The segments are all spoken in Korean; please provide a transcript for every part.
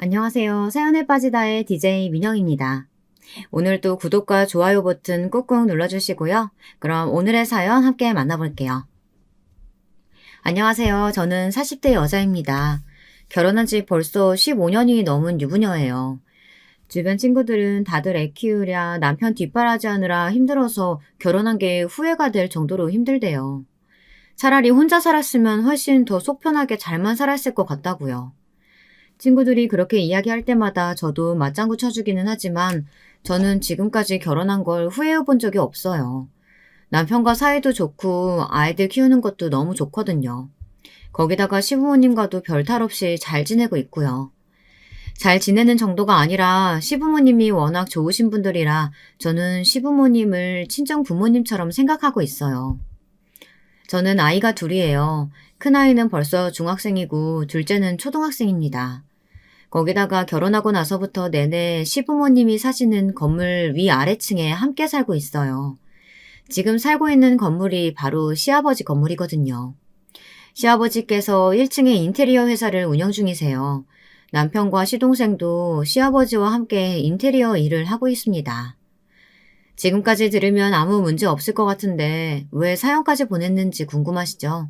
안녕하세요. 사연에 빠지다의 DJ 민영입니다. 오늘도 구독과 좋아요 버튼 꾹꾹 눌러주시고요. 그럼 오늘의 사연 함께 만나볼게요. 안녕하세요. 저는 40대 여자입니다. 결혼한 지 벌써 15년이 넘은 유부녀예요. 주변 친구들은 다들 애 키우랴 남편 뒷바라지 하느라 힘들어서 결혼한 게 후회가 될 정도로 힘들대요. 차라리 혼자 살았으면 훨씬 더 속 편하게 잘만 살았을 것 같다고요. 친구들이 그렇게 이야기할 때마다 저도 맞장구 쳐주기는 하지만 저는 지금까지 결혼한 걸 후회해 본 적이 없어요. 남편과 사이도 좋고 아이들 키우는 것도 너무 좋거든요. 거기다가 시부모님과도 별탈 없이 잘 지내고 있고요. 잘 지내는 정도가 아니라 시부모님이 워낙 좋으신 분들이라 저는 시부모님을 친정 부모님처럼 생각하고 있어요. 저는 아이가 둘이에요. 큰아이는 벌써 중학생이고 둘째는 초등학생입니다. 거기다가 결혼하고 나서부터 내내 시부모님이 사시는 건물 위아래층에 함께 살고 있어요. 지금 살고 있는 건물이 바로 시아버지 건물이거든요. 시아버지께서 1층에 인테리어 회사를 운영 중이세요. 남편과 시동생도 시아버지와 함께 인테리어 일을 하고 있습니다. 지금까지 들으면 아무 문제 없을 것 같은데 왜 사연까지 보냈는지 궁금하시죠?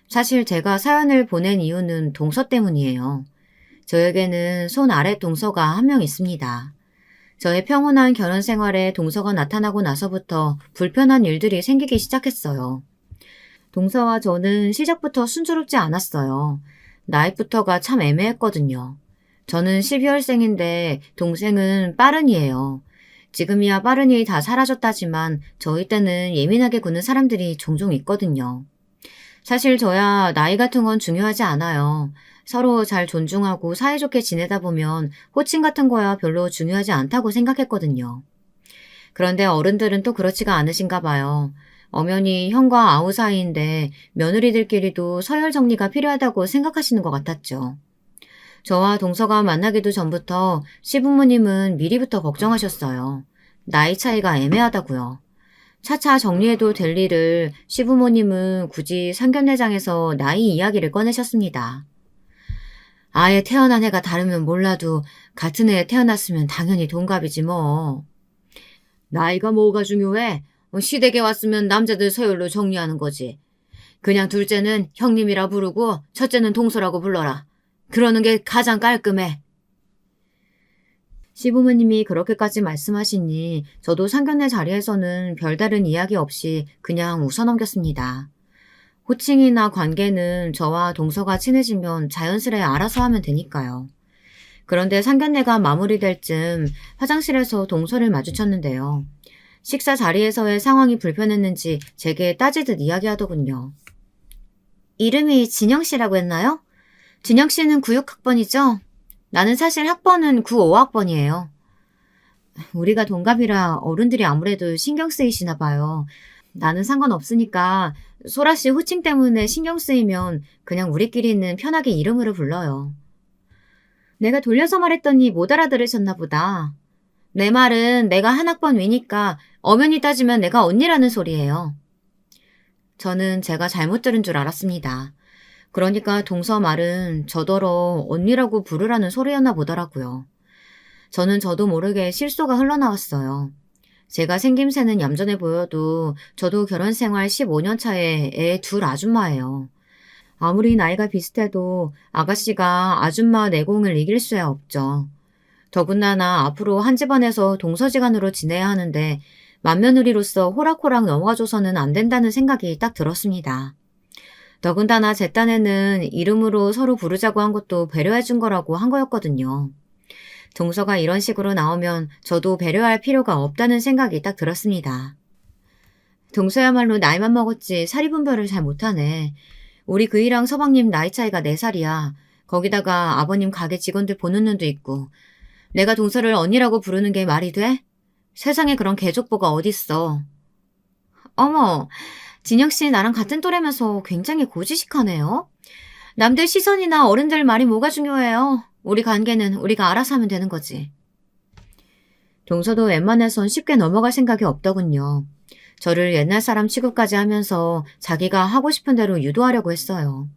사실 제가 사연을 보낸 이유는 동서 때문이에요. 저에게는 손 아래 동서가 한 명 있습니다. 저의 평온한 결혼 생활에 동서가 나타나고 나서부터 불편한 일들이 생기기 시작했어요. 동서와 저는 시작부터 순조롭지 않았어요. 나이부터가 참 애매했거든요. 저는 12월생인데 동생은 빠른이에요. 지금이야 빠른이 다 사라졌다지만 저희 때는 예민하게 구는 사람들이 종종 있거든요. 사실 저야 나이 같은 건 중요하지 않아요. 서로 잘 존중하고 사이좋게 지내다 보면 호칭 같은 거야 별로 중요하지 않다고 생각했거든요. 그런데 어른들은 또 그렇지가 않으신가 봐요. 엄연히 형과 아우 사이인데 며느리들끼리도 서열 정리가 필요하다고 생각하시는 것 같았죠. 저와 동서가 만나기도 전부터 시부모님은 미리부터 걱정하셨어요. 나이 차이가 애매하다고요. 차차 정리해도 될 일을 시부모님은 굳이 상견례장에서 나이 이야기를 꺼내셨습니다. 아예 태어난 해가 다르면 몰라도 같은 해에 태어났으면 당연히 동갑이지 뭐. 나이가 뭐가 중요해? 시댁에 왔으면 남자들 서열로 정리하는 거지. 그냥 둘째는 형님이라 부르고 첫째는 동서라고 불러라. 그러는 게 가장 깔끔해. 시부모님이 그렇게까지 말씀하시니 저도 상견례 자리에서는 별다른 이야기 없이 그냥 웃어넘겼습니다. 호칭이나 관계는 저와 동서가 친해지면 자연스레 알아서 하면 되니까요. 그런데 상견례가 마무리될 즈음 화장실에서 동서를 마주쳤는데요. 식사 자리에서의 상황이 불편했는지 제게 따지듯 이야기하더군요. 이름이 진영씨라고 했나요? 진영씨는 96학번이죠? 나는 사실 학번은 95학번이에요. 우리가 동갑이라 어른들이 아무래도 신경 쓰이시나 봐요. 나는 상관없으니까 소라씨 호칭 때문에 신경 쓰이면 그냥 우리끼리는 편하게 이름으로 불러요. 내가 돌려서 말했더니 못 알아들으셨나 보다. 내 말은 내가 한 학번 위니까 엄연히 따지면 내가 언니라는 소리예요. 저는 제가 잘못 들은 줄 알았습니다. 그러니까 동서 말은 저더러 언니라고 부르라는 소리였나 보더라고요. 저는 저도 모르게 실소가 흘러나왔어요. 제가 생김새는 얌전해 보여도 저도 결혼생활 15년 차에 애 둘 아줌마예요. 아무리 나이가 비슷해도 아가씨가 아줌마 내공을 이길 수야 없죠. 더군다나 앞으로 한 집안에서 동서지간으로 지내야 하는데 맏며느리로서 호락호락 넘어가줘서는 안 된다는 생각이 딱 들었습니다. 더군다나 제 딴에는 이름으로 서로 부르자고 한 것도 배려해준 거라고 한 거였거든요. 동서가 이런 식으로 나오면 저도 배려할 필요가 없다는 생각이 딱 들었습니다. 동서야말로 나이만 먹었지 사리분별을 잘 못하네. 우리 그이랑 서방님 나이 차이가 4살이야. 거기다가 아버님 가게 직원들 보는 눈도 있고. 내가 동서를 언니라고 부르는 게 말이 돼? 세상에 그런 개족보가 어딨어. 어머, 진혁씨 나랑 같은 또래면서 굉장히 고지식하네요. 남들 시선이나 어른들 말이 뭐가 중요해요. 우리 관계는 우리가 알아서 하면 되는 거지. 동서도 웬만해선 쉽게 넘어갈 생각이 없더군요. 저를 옛날 사람 취급까지 하면서 자기가 하고 싶은 대로 유도하려고 했어요.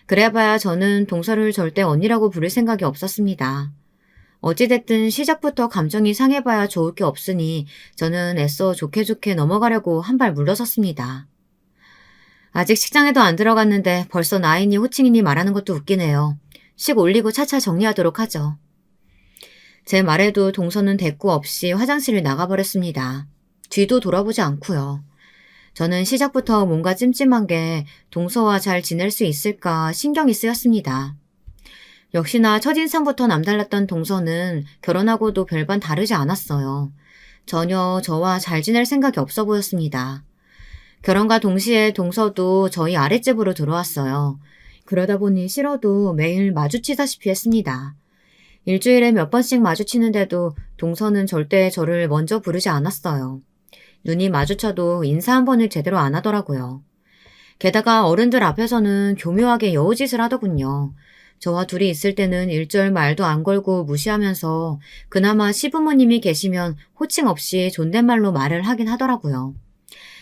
그래봐야 저는 동서를 절대 언니라고 부를 생각이 없었습니다. 어찌됐든 시작부터 감정이 상해봐야 좋을 게 없으니 저는 애써 좋게 좋게 넘어가려고 한 발 물러섰습니다. 아직 식장에도 안 들어갔는데 벌써 나인이 호칭이니 말하는 것도 웃기네요. 식 올리고 차차 정리하도록 하죠. 제 말에도 동서는 대꾸 없이 화장실을 나가버렸습니다. 뒤도 돌아보지 않고요. 저는 시작부터 뭔가 찜찜한 게 동서와 잘 지낼 수 있을까 신경이 쓰였습니다. 역시나 첫인상부터 남달랐던 동서는 결혼하고도 별반 다르지 않았어요. 전혀 저와 잘 지낼 생각이 없어 보였습니다. 결혼과 동시에 동서도 저희 아랫집으로 들어왔어요. 그러다 보니 싫어도 매일 마주치다시피 했습니다. 일주일에 몇 번씩 마주치는데도 동서는 절대 저를 먼저 부르지 않았어요. 눈이 마주쳐도 인사 한 번을 제대로 안 하더라고요. 게다가 어른들 앞에서는 교묘하게 여우짓을 하더군요. 저와 둘이 있을 때는 일절 말도 안 걸고 무시하면서 그나마 시부모님이 계시면 호칭 없이 존댓말로 말을 하긴 하더라고요.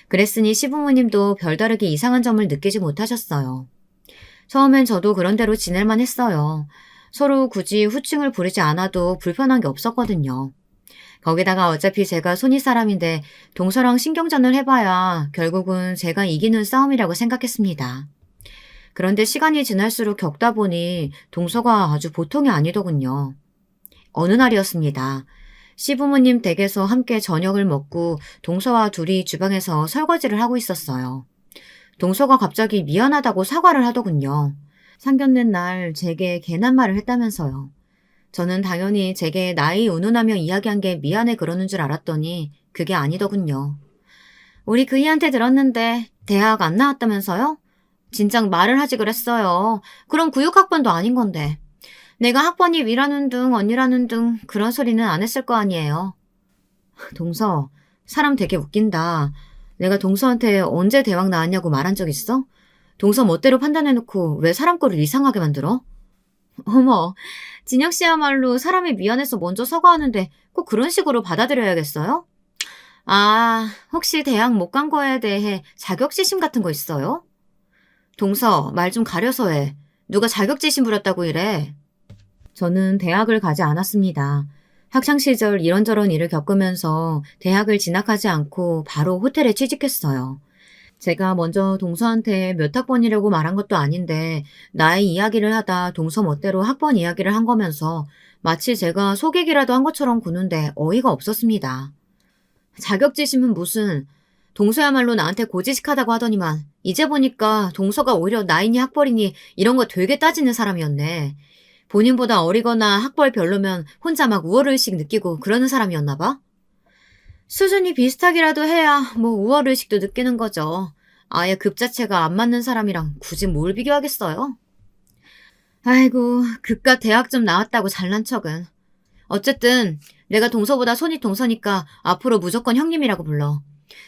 그랬으니 시부모님도 별다르게 이상한 점을 느끼지 못하셨어요. 처음엔 저도 그런 대로 지낼만 했어요. 서로 굳이 후칭을 부르지 않아도 불편한 게 없었거든요. 거기다가 어차피 제가 손이 사람인데 동서랑 신경전을 해봐야 결국은 제가 이기는 싸움이라고 생각했습니다. 그런데 시간이 지날수록 겪다 보니 동서가 아주 보통이 아니더군요. 어느 날이었습니다. 시부모님 댁에서 함께 저녁을 먹고 동서와 둘이 주방에서 설거지를 하고 있었어요. 동서가 갑자기 미안하다고 사과를 하더군요. 상견례 날 제게 괜한 말을 했다면서요. 저는 당연히 제게 나이 운운하며 이야기한 게 미안해 그러는 줄 알았더니 그게 아니더군요. 우리 그이한테 들었는데 대학 안 나왔다면서요? 진작 말을 하지 그랬어요. 그럼 구육학번도 아닌 건데. 내가 학번이 위라는 둥 언니라는 둥 그런 소리는 안 했을 거 아니에요. 동서, 사람 되게 웃긴다. 내가 동서한테 언제 대학 나왔냐고 말한 적 있어? 동서 멋대로 판단해놓고 왜 사람 꼴을 이상하게 만들어? 어머, 진혁 씨야말로 사람이 미안해서 먼저 사과하는데 꼭 그런 식으로 받아들여야겠어요? 아, 혹시 대학 못 간 거에 대해 자격지심 같은 거 있어요? 동서, 말 좀 가려서 해. 누가 자격지심 부렸다고 이래? 저는 대학을 가지 않았습니다. 학창시절 이런저런 일을 겪으면서 대학을 진학하지 않고 바로 호텔에 취직했어요. 제가 먼저 동서한테 몇 학번이라고 말한 것도 아닌데 나의 이야기를 하다 동서 멋대로 학번 이야기를 한 거면서 마치 제가 속이기라도 한 것처럼 구는데 어이가 없었습니다. 자격지심은 무슨, 동서야말로 나한테 고지식하다고 하더니만 이제 보니까 동서가 오히려 나이니 학벌이니 이런 거 되게 따지는 사람이었네. 본인보다 어리거나 학벌 별로면 혼자 막 우월의식 느끼고 그러는 사람이었나 봐. 수준이 비슷하기라도 해야 뭐 우월의식도 느끼는 거죠. 아예 급 자체가 안 맞는 사람이랑 굳이 뭘 비교하겠어요? 아이고, 그깟 대학 좀 나왔다고 잘난 척은. 어쨌든 내가 동서보다 손이 동서니까 앞으로 무조건 형님이라고 불러.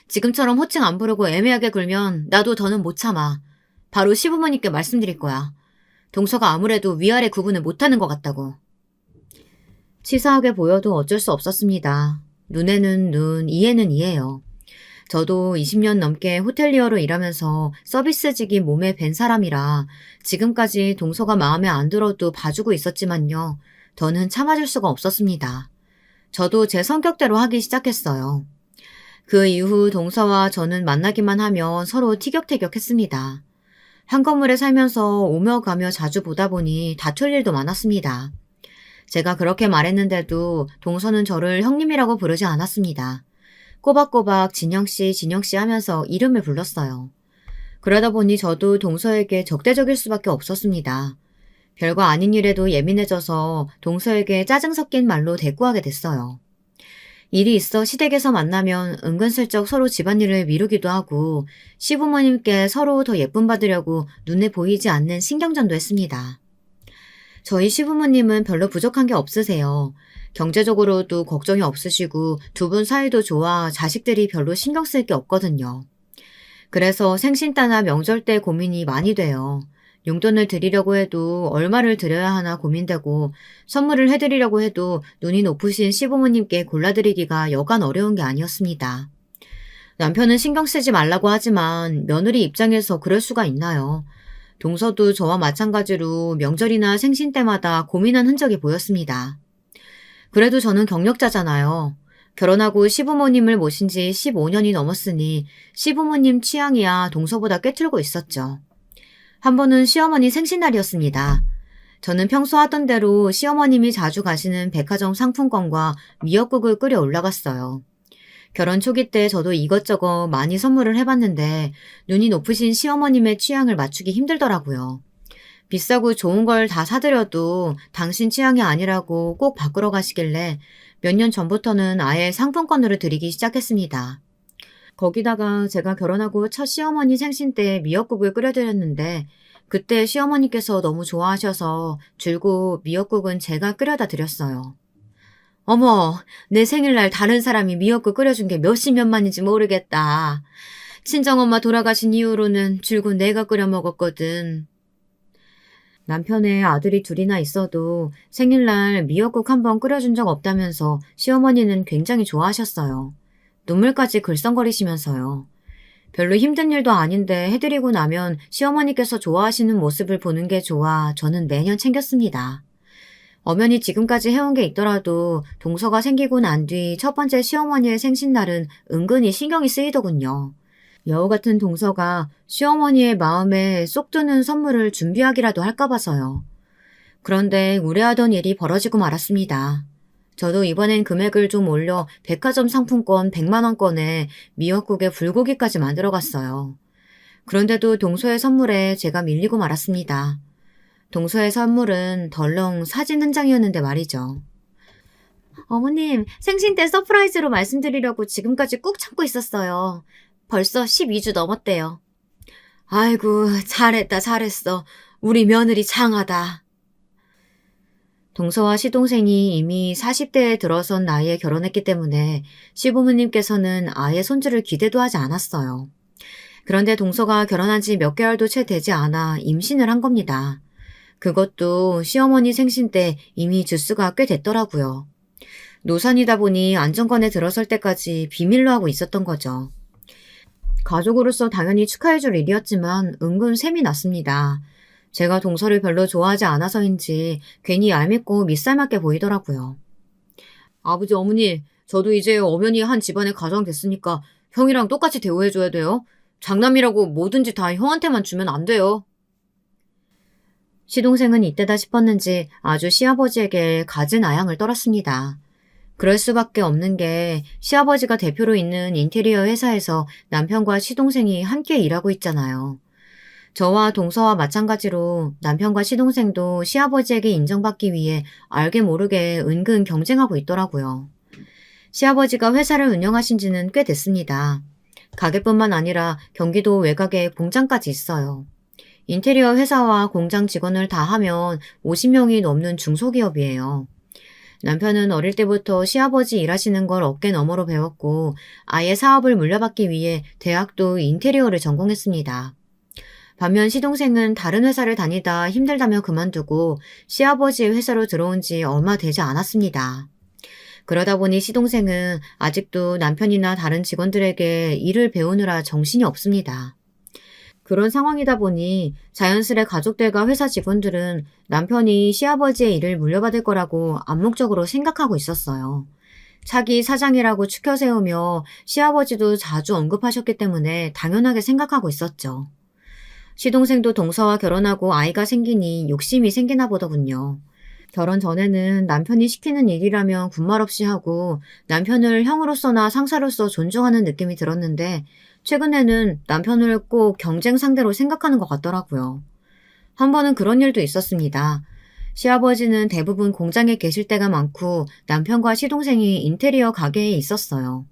지금처럼 호칭 안 부르고 애매하게 굴면 나도 더는 못 참아. 바로 시부모님께 말씀드릴 거야. 동서가 아무래도 위아래 구분을 못하는 것 같다고. 치사하게 보여도 어쩔 수 없었습니다. 눈에는 눈, 이에는 이예요. 저도 20년 넘게 호텔리어로 일하면서 서비스직이 몸에 밴 사람이라 지금까지 동서가 마음에 안 들어도 봐주고 있었지만요. 더는 참아줄 수가 없었습니다. 저도 제 성격대로 하기 시작했어요. 그 이후 동서와 저는 만나기만 하면 서로 티격태격했습니다. 한 건물에 살면서 오며 가며 자주 보다 보니 다툴 일도 많았습니다. 제가 그렇게 말했는데도 동서는 저를 형님이라고 부르지 않았습니다. 꼬박꼬박 진영씨, 진영씨 하면서 이름을 불렀어요. 그러다 보니 저도 동서에게 적대적일 수밖에 없었습니다. 별거 아닌 일에도 예민해져서 동서에게 짜증 섞인 말로 대꾸하게 됐어요. 일이 있어 시댁에서 만나면 은근슬쩍 서로 집안일을 미루기도 하고 시부모님께 서로 더 예쁨 받으려고 눈에 보이지 않는 신경전도 했습니다. 저희 시부모님은 별로 부족한 게 없으세요. 경제적으로도 걱정이 없으시고 두 분 사이도 좋아 자식들이 별로 신경 쓸 게 없거든요. 그래서 생신따나 명절 때 고민이 많이 돼요. 용돈을 드리려고 해도 얼마를 드려야 하나 고민되고 선물을 해드리려고 해도 눈이 높으신 시부모님께 골라드리기가 여간 어려운 게 아니었습니다. 남편은 신경 쓰지 말라고 하지만 며느리 입장에서 그럴 수가 있나요? 동서도 저와 마찬가지로 명절이나 생신 때마다 고민한 흔적이 보였습니다. 그래도 저는 경력자잖아요. 결혼하고 시부모님을 모신 지 15년이 넘었으니 시부모님 취향이야 동서보다 꿰뚫고 있었죠. 한 번은 시어머니 생신날이었습니다. 저는 평소 하던 대로 시어머님이 자주 가시는 백화점 상품권과 미역국을 끓여 올라갔어요. 결혼 초기 때 저도 이것저것 많이 선물을 해봤는데 눈이 높으신 시어머님의 취향을 맞추기 힘들더라고요. 비싸고 좋은 걸 다 사드려도 당신 취향이 아니라고 꼭 바꾸러 가시길래 몇 년 전부터는 아예 상품권으로 드리기 시작했습니다. 거기다가 제가 결혼하고 첫 시어머니 생신 때 미역국을 끓여드렸는데 그때 시어머니께서 너무 좋아하셔서 줄곧 미역국은 제가 끓여다 드렸어요. 어머, 내 생일날 다른 사람이 미역국 끓여준 게 몇십 년만인지 모르겠다. 친정엄마 돌아가신 이후로는 줄곧 내가 끓여 먹었거든. 남편의 아들이 둘이나 있어도 생일날 미역국 한 번 끓여준 적 없다면서 시어머니는 굉장히 좋아하셨어요. 눈물까지 글썽거리시면서요. 별로 힘든 일도 아닌데 해드리고 나면 시어머니께서 좋아하시는 모습을 보는 게 좋아 저는 매년 챙겼습니다. 엄연히 지금까지 해온 게 있더라도 동서가 생기고 난 뒤 첫 번째 시어머니의 생신날은 은근히 신경이 쓰이더군요. 여우 같은 동서가 시어머니의 마음에 쏙 드는 선물을 준비하기라도 할까 봐서요. 그런데 우려하던 일이 벌어지고 말았습니다. 저도 이번엔 금액을 좀 올려 백화점 상품권 100만 원권에 미역국에 불고기까지 만들어 갔어요. 그런데도 동서의 선물에 제가 밀리고 말았습니다. 동서의 선물은 덜렁 사진 한 장이었는데 말이죠. 어머님, 생신 때 서프라이즈로 말씀드리려고 지금까지 꾹 참고 있었어요. 벌써 12주 넘었대요. 아이고, 잘했다, 잘했어. 우리 며느리 장하다. 동서와 시동생이 이미 40대에 들어선 나이에 결혼했기 때문에 시부모님께서는 아예 손주를 기대도 하지 않았어요. 그런데 동서가 결혼한 지 몇 개월도 채 되지 않아 임신을 한 겁니다. 그것도 시어머니 생신 때 이미 주수가 꽤 됐더라고요. 노산이다 보니 안정권에 들어설 때까지 비밀로 하고 있었던 거죠. 가족으로서 당연히 축하해줄 일이었지만 은근 셈이 났습니다. 제가 동서를 별로 좋아하지 않아서인지 괜히 얄밉고 밑살맞게 보이더라고요. 아버지, 어머니, 저도 이제 엄연히 한 집안의 가장 됐으니까 형이랑 똑같이 대우해줘야 돼요. 장남이라고 뭐든지 다 형한테만 주면 안 돼요. 시동생은 이때다 싶었는지 아주 시아버지에게 갖은 아양을 떨었습니다. 그럴 수밖에 없는 게 시아버지가 대표로 있는 인테리어 회사에서 남편과 시동생이 함께 일하고 있잖아요. 저와 동서와 마찬가지로 남편과 시동생도 시아버지에게 인정받기 위해 알게 모르게 은근 경쟁하고 있더라고요. 시아버지가 회사를 운영하신 지는 꽤 됐습니다. 가게뿐만 아니라 경기도 외곽에 공장까지 있어요. 인테리어 회사와 공장 직원을 다 하면 50명이 넘는 중소기업이에요. 남편은 어릴 때부터 시아버지 일하시는 걸 어깨 너머로 배웠고 아예 사업을 물려받기 위해 대학도 인테리어를 전공했습니다. 반면 시동생은 다른 회사를 다니다 힘들다며 그만두고 시아버지의 회사로 들어온 지 얼마 되지 않았습니다. 그러다 보니 시동생은 아직도 남편이나 다른 직원들에게 일을 배우느라 정신이 없습니다. 그런 상황이다 보니 자연스레 가족들과 회사 직원들은 남편이 시아버지의 일을 물려받을 거라고 암묵적으로 생각하고 있었어요. 차기 사장이라고 추켜 세우며 시아버지도 자주 언급하셨기 때문에 당연하게 생각하고 있었죠. 시동생도 동서와 결혼하고 아이가 생기니 욕심이 생기나 보더군요. 결혼 전에는 남편이 시키는 일이라면 군말 없이 하고 남편을 형으로서나 상사로서 존중하는 느낌이 들었는데 최근에는 남편을 꼭 경쟁 상대로 생각하는 것 같더라고요. 한 번은 그런 일도 있었습니다. 시아버지는 대부분 공장에 계실 때가 많고 남편과 시동생이 인테리어 가게에 있었어요.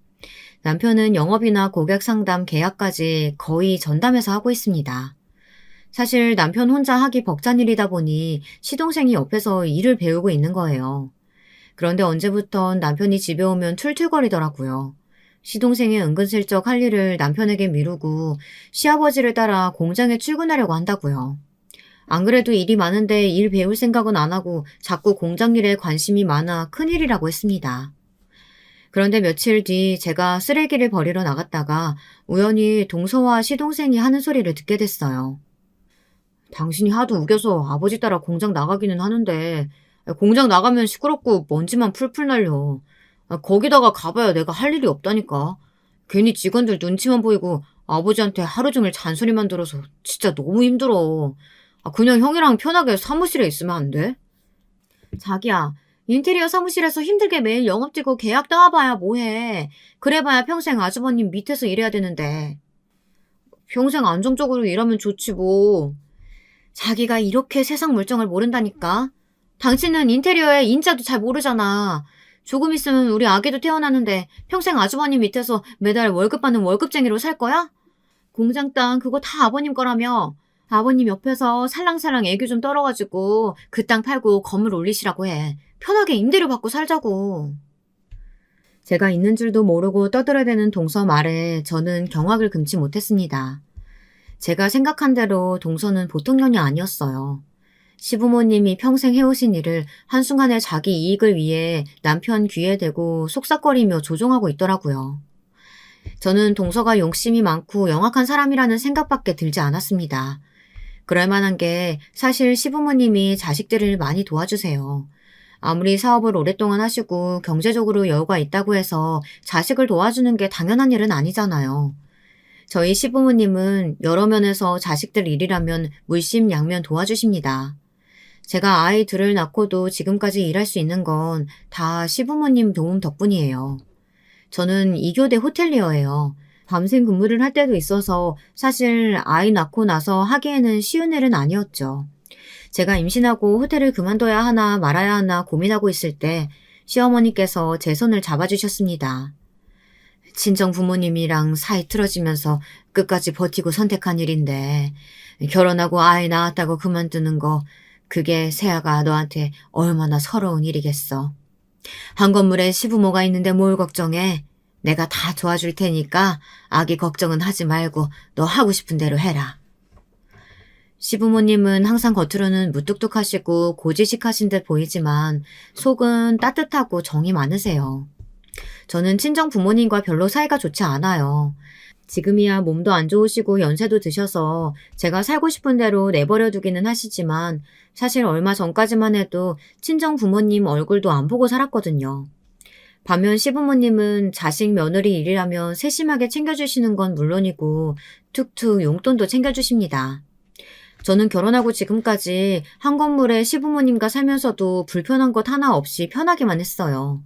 남편은 영업이나 고객 상담, 계약까지 거의 전담해서 하고 있습니다. 사실 남편 혼자 하기 벅찬 일이다 보니 시동생이 옆에서 일을 배우고 있는 거예요. 그런데 언제부턴 남편이 집에 오면 툴툴거리더라고요. 시동생이 은근슬쩍 할 일을 남편에게 미루고 시아버지를 따라 공장에 출근하려고 한다고요. 안 그래도 일이 많은데 일 배울 생각은 안 하고 자꾸 공장 일에 관심이 많아 큰일이라고 했습니다. 그런데 며칠 뒤 제가 쓰레기를 버리러 나갔다가 우연히 동서와 시동생이 하는 소리를 듣게 됐어요. 당신이 하도 우겨서 아버지 따라 공장 나가기는 하는데 공장 나가면 시끄럽고 먼지만 풀풀 날려. 거기다가 가봐야 내가 할 일이 없다니까. 괜히 직원들 눈치만 보이고 아버지한테 하루 종일 잔소리만 들어서 진짜 너무 힘들어. 그냥 형이랑 편하게 사무실에 있으면 안 돼? 자기야, 인테리어 사무실에서 힘들게 매일 영업 뛰고 계약 따와봐야 뭐해. 그래봐야 평생 아주버님 밑에서 일해야 되는데. 평생 안정적으로 일하면 좋지 뭐. 자기가 이렇게 세상 물정을 모른다니까. 당신은 인테리어의 인자도 잘 모르잖아. 조금 있으면 우리 아기도 태어나는데 평생 아주버님 밑에서 매달 월급 받는 월급쟁이로 살 거야? 공장 땅 그거 다 아버님 거라며. 아버님 옆에서 살랑살랑 애교 좀 떨어가지고 그 땅 팔고 건물 올리시라고 해. 편하게 임대료 받고 살자고. 제가 있는 줄도 모르고 떠들어대는 동서 말에 저는 경악을 금치 못했습니다. 제가 생각한 대로 동서는 보통 년이 아니었어요. 시부모님이 평생 해오신 일을 한순간에 자기 이익을 위해 남편 귀에 대고 속삭거리며 조종하고 있더라고요. 저는 동서가 용심이 많고 영악한 사람이라는 생각밖에 들지 않았습니다. 그럴 만한 게 사실 시부모님이 자식들을 많이 도와주세요. 아무리 사업을 오랫동안 하시고 경제적으로 여유가 있다고 해서 자식을 도와주는 게 당연한 일은 아니잖아요. 저희 시부모님은 여러 면에서 자식들 일이라면 물심양면 도와주십니다. 제가 아이 둘을 낳고도 지금까지 일할 수 있는 건 다 시부모님 도움 덕분이에요. 저는 2교대 호텔리어예요. 밤샘 근무를 할 때도 있어서 사실 아이 낳고 나서 하기에는 쉬운 일은 아니었죠. 제가 임신하고 호텔을 그만둬야 하나 말아야 하나 고민하고 있을 때 시어머니께서 제 손을 잡아주셨습니다. 친정 부모님이랑 사이 틀어지면서 끝까지 버티고 선택한 일인데 결혼하고 아이 낳았다고 그만두는 거 그게 세아가 너한테 얼마나 서러운 일이겠어. 한 건물에 시부모가 있는데 뭘 걱정해. 내가 다 도와줄 테니까 아기 걱정은 하지 말고 너 하고 싶은 대로 해라. 시부모님은 항상 겉으로는 무뚝뚝하시고 고지식하신 듯 보이지만 속은 따뜻하고 정이 많으세요. 저는 친정 부모님과 별로 사이가 좋지 않아요. 지금이야 몸도 안 좋으시고 연세도 드셔서 제가 살고 싶은 대로 내버려 두기는 하시지만 사실 얼마 전까지만 해도 친정 부모님 얼굴도 안 보고 살았거든요. 반면 시부모님은 자식 며느리 일이라면 세심하게 챙겨주시는 건 물론이고 툭툭 용돈도 챙겨주십니다. 저는 결혼하고 지금까지 한 건물에 시부모님과 살면서도 불편한 것 하나 없이 편하게만 했어요.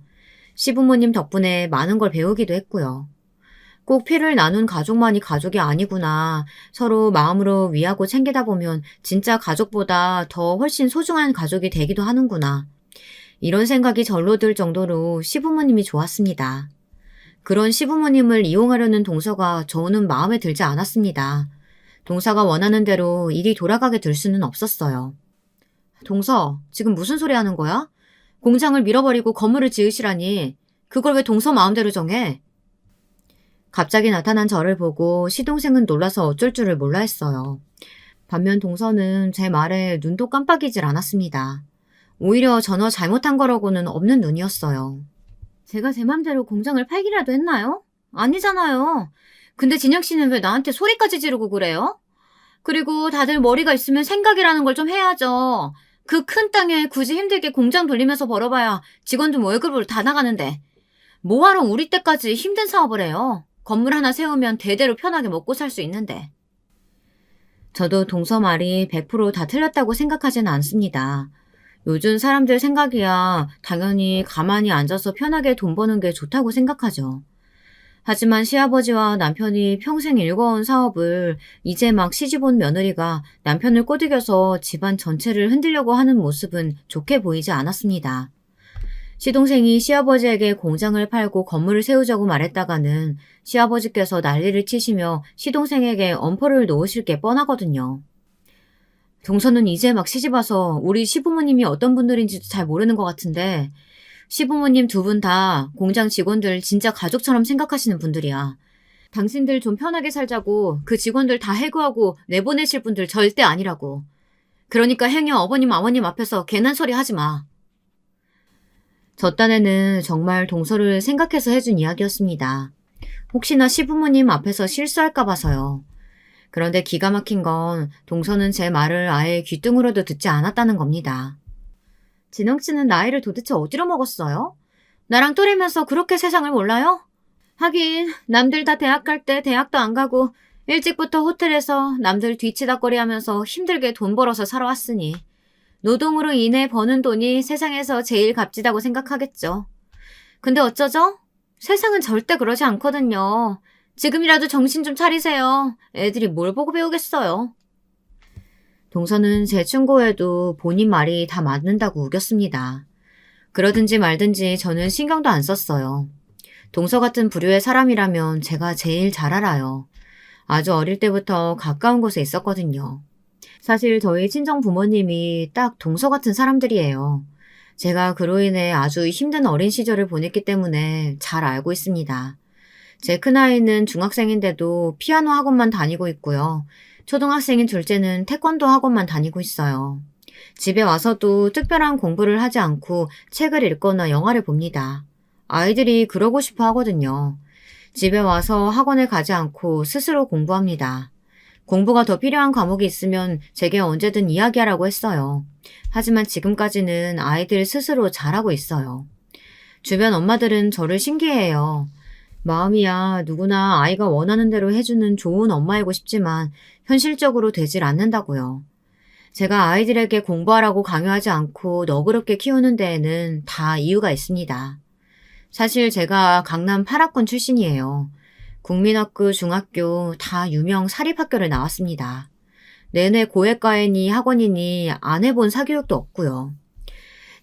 시부모님 덕분에 많은 걸 배우기도 했고요. 꼭 피를 나눈 가족만이 가족이 아니구나. 서로 마음으로 위하고 챙기다 보면 진짜 가족보다 더 훨씬 소중한 가족이 되기도 하는구나. 이런 생각이 절로 들 정도로 시부모님이 좋았습니다. 그런 시부모님을 이용하려는 동서가 저는 마음에 들지 않았습니다. 동서가 원하는 대로 일이 돌아가게 될 수는 없었어요. 동서, 지금 무슨 소리 하는 거야? 공장을 밀어버리고 건물을 지으시라니. 그걸 왜 동서 마음대로 정해? 갑자기 나타난 저를 보고 시동생은 놀라서 어쩔 줄을 몰라 했어요. 반면 동서는 제 말에 눈도 깜빡이질 않았습니다. 오히려 전혀 잘못한 거라고는 없는 눈이었어요. 제가 제 맘대로 공장을 팔기라도 했나요? 아니잖아요. 근데 진혁 씨는 왜 나한테 소리까지 지르고 그래요? 그리고 다들 머리가 있으면 생각이라는 걸 좀 해야죠. 그 큰 땅에 굳이 힘들게 공장 돌리면서 벌어봐야 직원들 월급으로 다 나가는데 뭐하러 우리 때까지 힘든 사업을 해요? 건물 하나 세우면 대대로 편하게 먹고 살 수 있는데. 저도 동서 말이 100% 다 틀렸다고 생각하진 않습니다. 요즘 사람들 생각이야 당연히 가만히 앉아서 편하게 돈 버는 게 좋다고 생각하죠. 하지만 시아버지와 남편이 평생 일궈온 사업을 이제 막 시집 온 며느리가 남편을 꼬드겨서 집안 전체를 흔들려고 하는 모습은 좋게 보이지 않았습니다. 시동생이 시아버지에게 공장을 팔고 건물을 세우자고 말했다가는 시아버지께서 난리를 치시며 시동생에게 엄포를 놓으실 게 뻔하거든요. 동서는 이제 막 시집와서 우리 시부모님이 어떤 분들인지도 잘 모르는 것 같은데 시부모님 두 분 다 공장 직원들 진짜 가족처럼 생각하시는 분들이야. 당신들 좀 편하게 살자고 그 직원들 다 해고하고 내보내실 분들 절대 아니라고. 그러니까 행여 어머님 아버님 앞에서 괜한 소리 하지 마. 저 딴에는 정말 동서를 생각해서 해준 이야기였습니다. 혹시나 시부모님 앞에서 실수할까 봐서요. 그런데 기가 막힌 건 동서는 제 말을 아예 귀뚱으로도 듣지 않았다는 겁니다. 진영 씨는 나이를 도대체 어디로 먹었어요? 나랑 또래면서 그렇게 세상을 몰라요? 하긴 남들 다 대학 갈 때 대학도 안 가고 일찍부터 호텔에서 남들 뒤치다꺼리 하면서 힘들게 돈 벌어서 살아왔으니 노동으로 인해 버는 돈이 세상에서 제일 값지다고 생각하겠죠. 근데 어쩌죠? 세상은 절대 그러지 않거든요. 지금이라도 정신 좀 차리세요. 애들이 뭘 보고 배우겠어요. 동서는 제 충고에도 본인 말이 다 맞는다고 우겼습니다. 그러든지 말든지 저는 신경도 안 썼어요. 동서 같은 부류의 사람이라면 제가 제일 잘 알아요. 아주 어릴 때부터 가까운 곳에 있었거든요. 사실 저희 친정 부모님이 딱 동서 같은 사람들이에요. 제가 그로 인해 아주 힘든 어린 시절을 보냈기 때문에 잘 알고 있습니다. 제 큰아이는 중학생인데도 피아노 학원만 다니고 있고요. 초등학생인 둘째는 태권도 학원만 다니고 있어요. 집에 와서도 특별한 공부를 하지 않고 책을 읽거나 영화를 봅니다. 아이들이 그러고 싶어 하거든요. 집에 와서 학원에 가지 않고 스스로 공부합니다. 공부가 더 필요한 과목이 있으면 제게 언제든 이야기하라고 했어요. 하지만 지금까지는 아이들 스스로 잘하고 있어요. 주변 엄마들은 저를 신기해해요. 마음이야 누구나 아이가 원하는 대로 해주는 좋은 엄마이고 싶지만 현실적으로 되질 않는다고요. 제가 아이들에게 공부하라고 강요하지 않고 너그럽게 키우는 데에는 다 이유가 있습니다. 사실 제가 강남 8학군 출신이에요. 국민학교, 중학교 다 유명 사립학교를 나왔습니다. 내내 고액과외니 학원이니 안 해본 사교육도 없고요.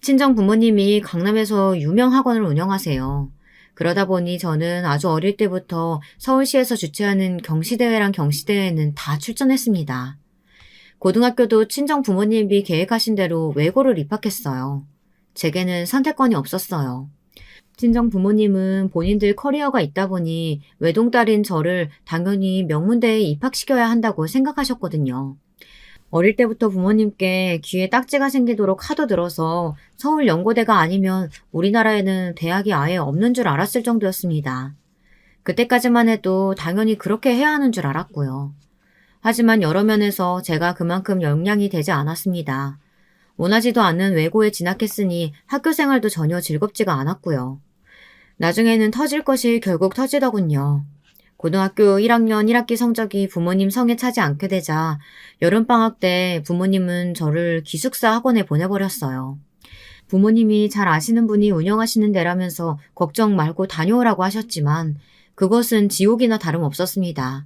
친정 부모님이 강남에서 유명 학원을 운영하세요. 그러다 보니 저는 아주 어릴 때부터 서울시에서 주최하는 경시대회랑 경시대회에는 다 출전했습니다. 고등학교도 친정 부모님이 계획하신 대로 외고를 입학했어요. 제게는 선택권이 없었어요. 친정 부모님은 본인들 커리어가 있다 보니 외동딸인 저를 당연히 명문대에 입학시켜야 한다고 생각하셨거든요. 어릴 때부터 부모님께 귀에 딱지가 생기도록 하도 들어서 서울 연고대가 아니면 우리나라에는 대학이 아예 없는 줄 알았을 정도였습니다. 그때까지만 해도 당연히 그렇게 해야 하는 줄 알았고요. 하지만 여러 면에서 제가 그만큼 역량이 되지 않았습니다. 원하지도 않는 외고에 진학했으니 학교 생활도 전혀 즐겁지가 않았고요. 나중에는 터질 것이 결국 터지더군요. 고등학교 1학년 1학기 성적이 부모님 성에 차지 않게 되자 여름방학 때 부모님은 저를 기숙사 학원에 보내버렸어요. 부모님이 잘 아시는 분이 운영하시는 데라면서 걱정 말고 다녀오라고 하셨지만 그것은 지옥이나 다름없었습니다.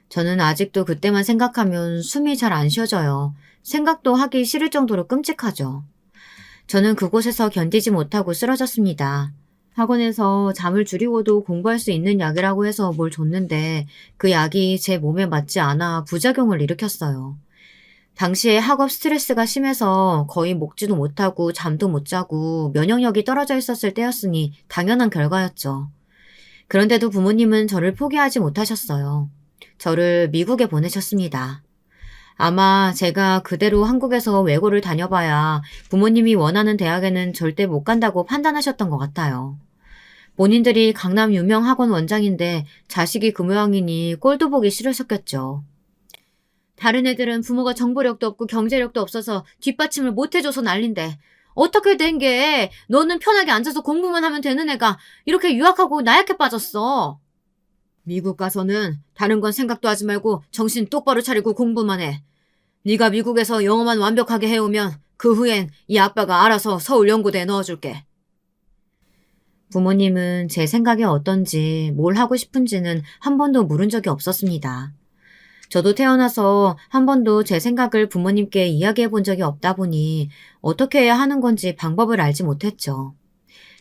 저는 아직도 그때만 생각하면 숨이 잘 안 쉬어져요. 생각도 하기 싫을 정도로 끔찍하죠. 저는 그곳에서 견디지 못하고 쓰러졌습니다. 학원에서 잠을 줄이고도 공부할 수 있는 약이라고 해서 뭘 줬는데 그 약이 제 몸에 맞지 않아 부작용을 일으켰어요. 당시에 학업 스트레스가 심해서 거의 먹지도 못하고 잠도 못 자고 면역력이 떨어져 있었을 때였으니 당연한 결과였죠. 그런데도 부모님은 저를 포기하지 못하셨어요. 저를 미국에 보내셨습니다. 아마 제가 그대로 한국에서 외고를 다녀봐야 부모님이 원하는 대학에는 절대 못 간다고 판단하셨던 것 같아요. 본인들이 강남 유명 학원 원장인데 자식이 그 모양이니 꼴도 보기 싫으셨겠죠. 다른 애들은 부모가 정보력도 없고 경제력도 없어서 뒷받침을 못 해줘서 난린데 어떻게 된 게 너는 편하게 앉아서 공부만 하면 되는 애가 이렇게 유학하고 나약해 빠졌어. 미국 가서는 다른 건 생각도 하지 말고 정신 똑바로 차리고 공부만 해. 네가 미국에서 영어만 완벽하게 해오면 그 후엔 이 아빠가 알아서 서울 연고대에 넣어줄게. 부모님은 제 생각이 어떤지 뭘 하고 싶은지는 한 번도 물은 적이 없었습니다. 저도 태어나서 한 번도 제 생각을 부모님께 이야기해 본 적이 없다 보니 어떻게 해야 하는 건지 방법을 알지 못했죠.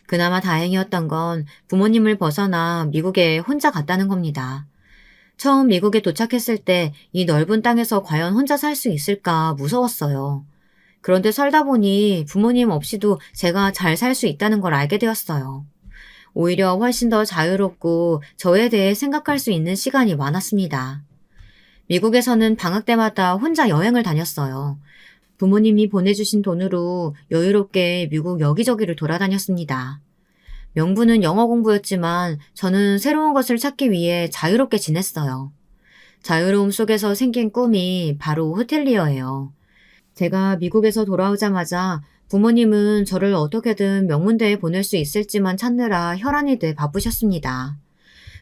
그나마 다행이었던 건 부모님을 벗어나 미국에 혼자 갔다는 겁니다. 처음 미국에 도착했을 때 이 넓은 땅에서 과연 혼자 살 수 있을까 무서웠어요. 그런데 살다 보니 부모님 없이도 제가 잘 살 수 있다는 걸 알게 되었어요. 오히려 훨씬 더 자유롭고 저에 대해 생각할 수 있는 시간이 많았습니다. 미국에서는 방학 때마다 혼자 여행을 다녔어요. 부모님이 보내주신 돈으로 여유롭게 미국 여기저기를 돌아다녔습니다. 명분은 영어 공부였지만 저는 새로운 것을 찾기 위해 자유롭게 지냈어요. 자유로움 속에서 생긴 꿈이 바로 호텔리어예요. 제가 미국에서 돌아오자마자 부모님은 저를 어떻게든 명문대에 보낼 수 있을지만 찾느라 혈안이 돼 바쁘셨습니다.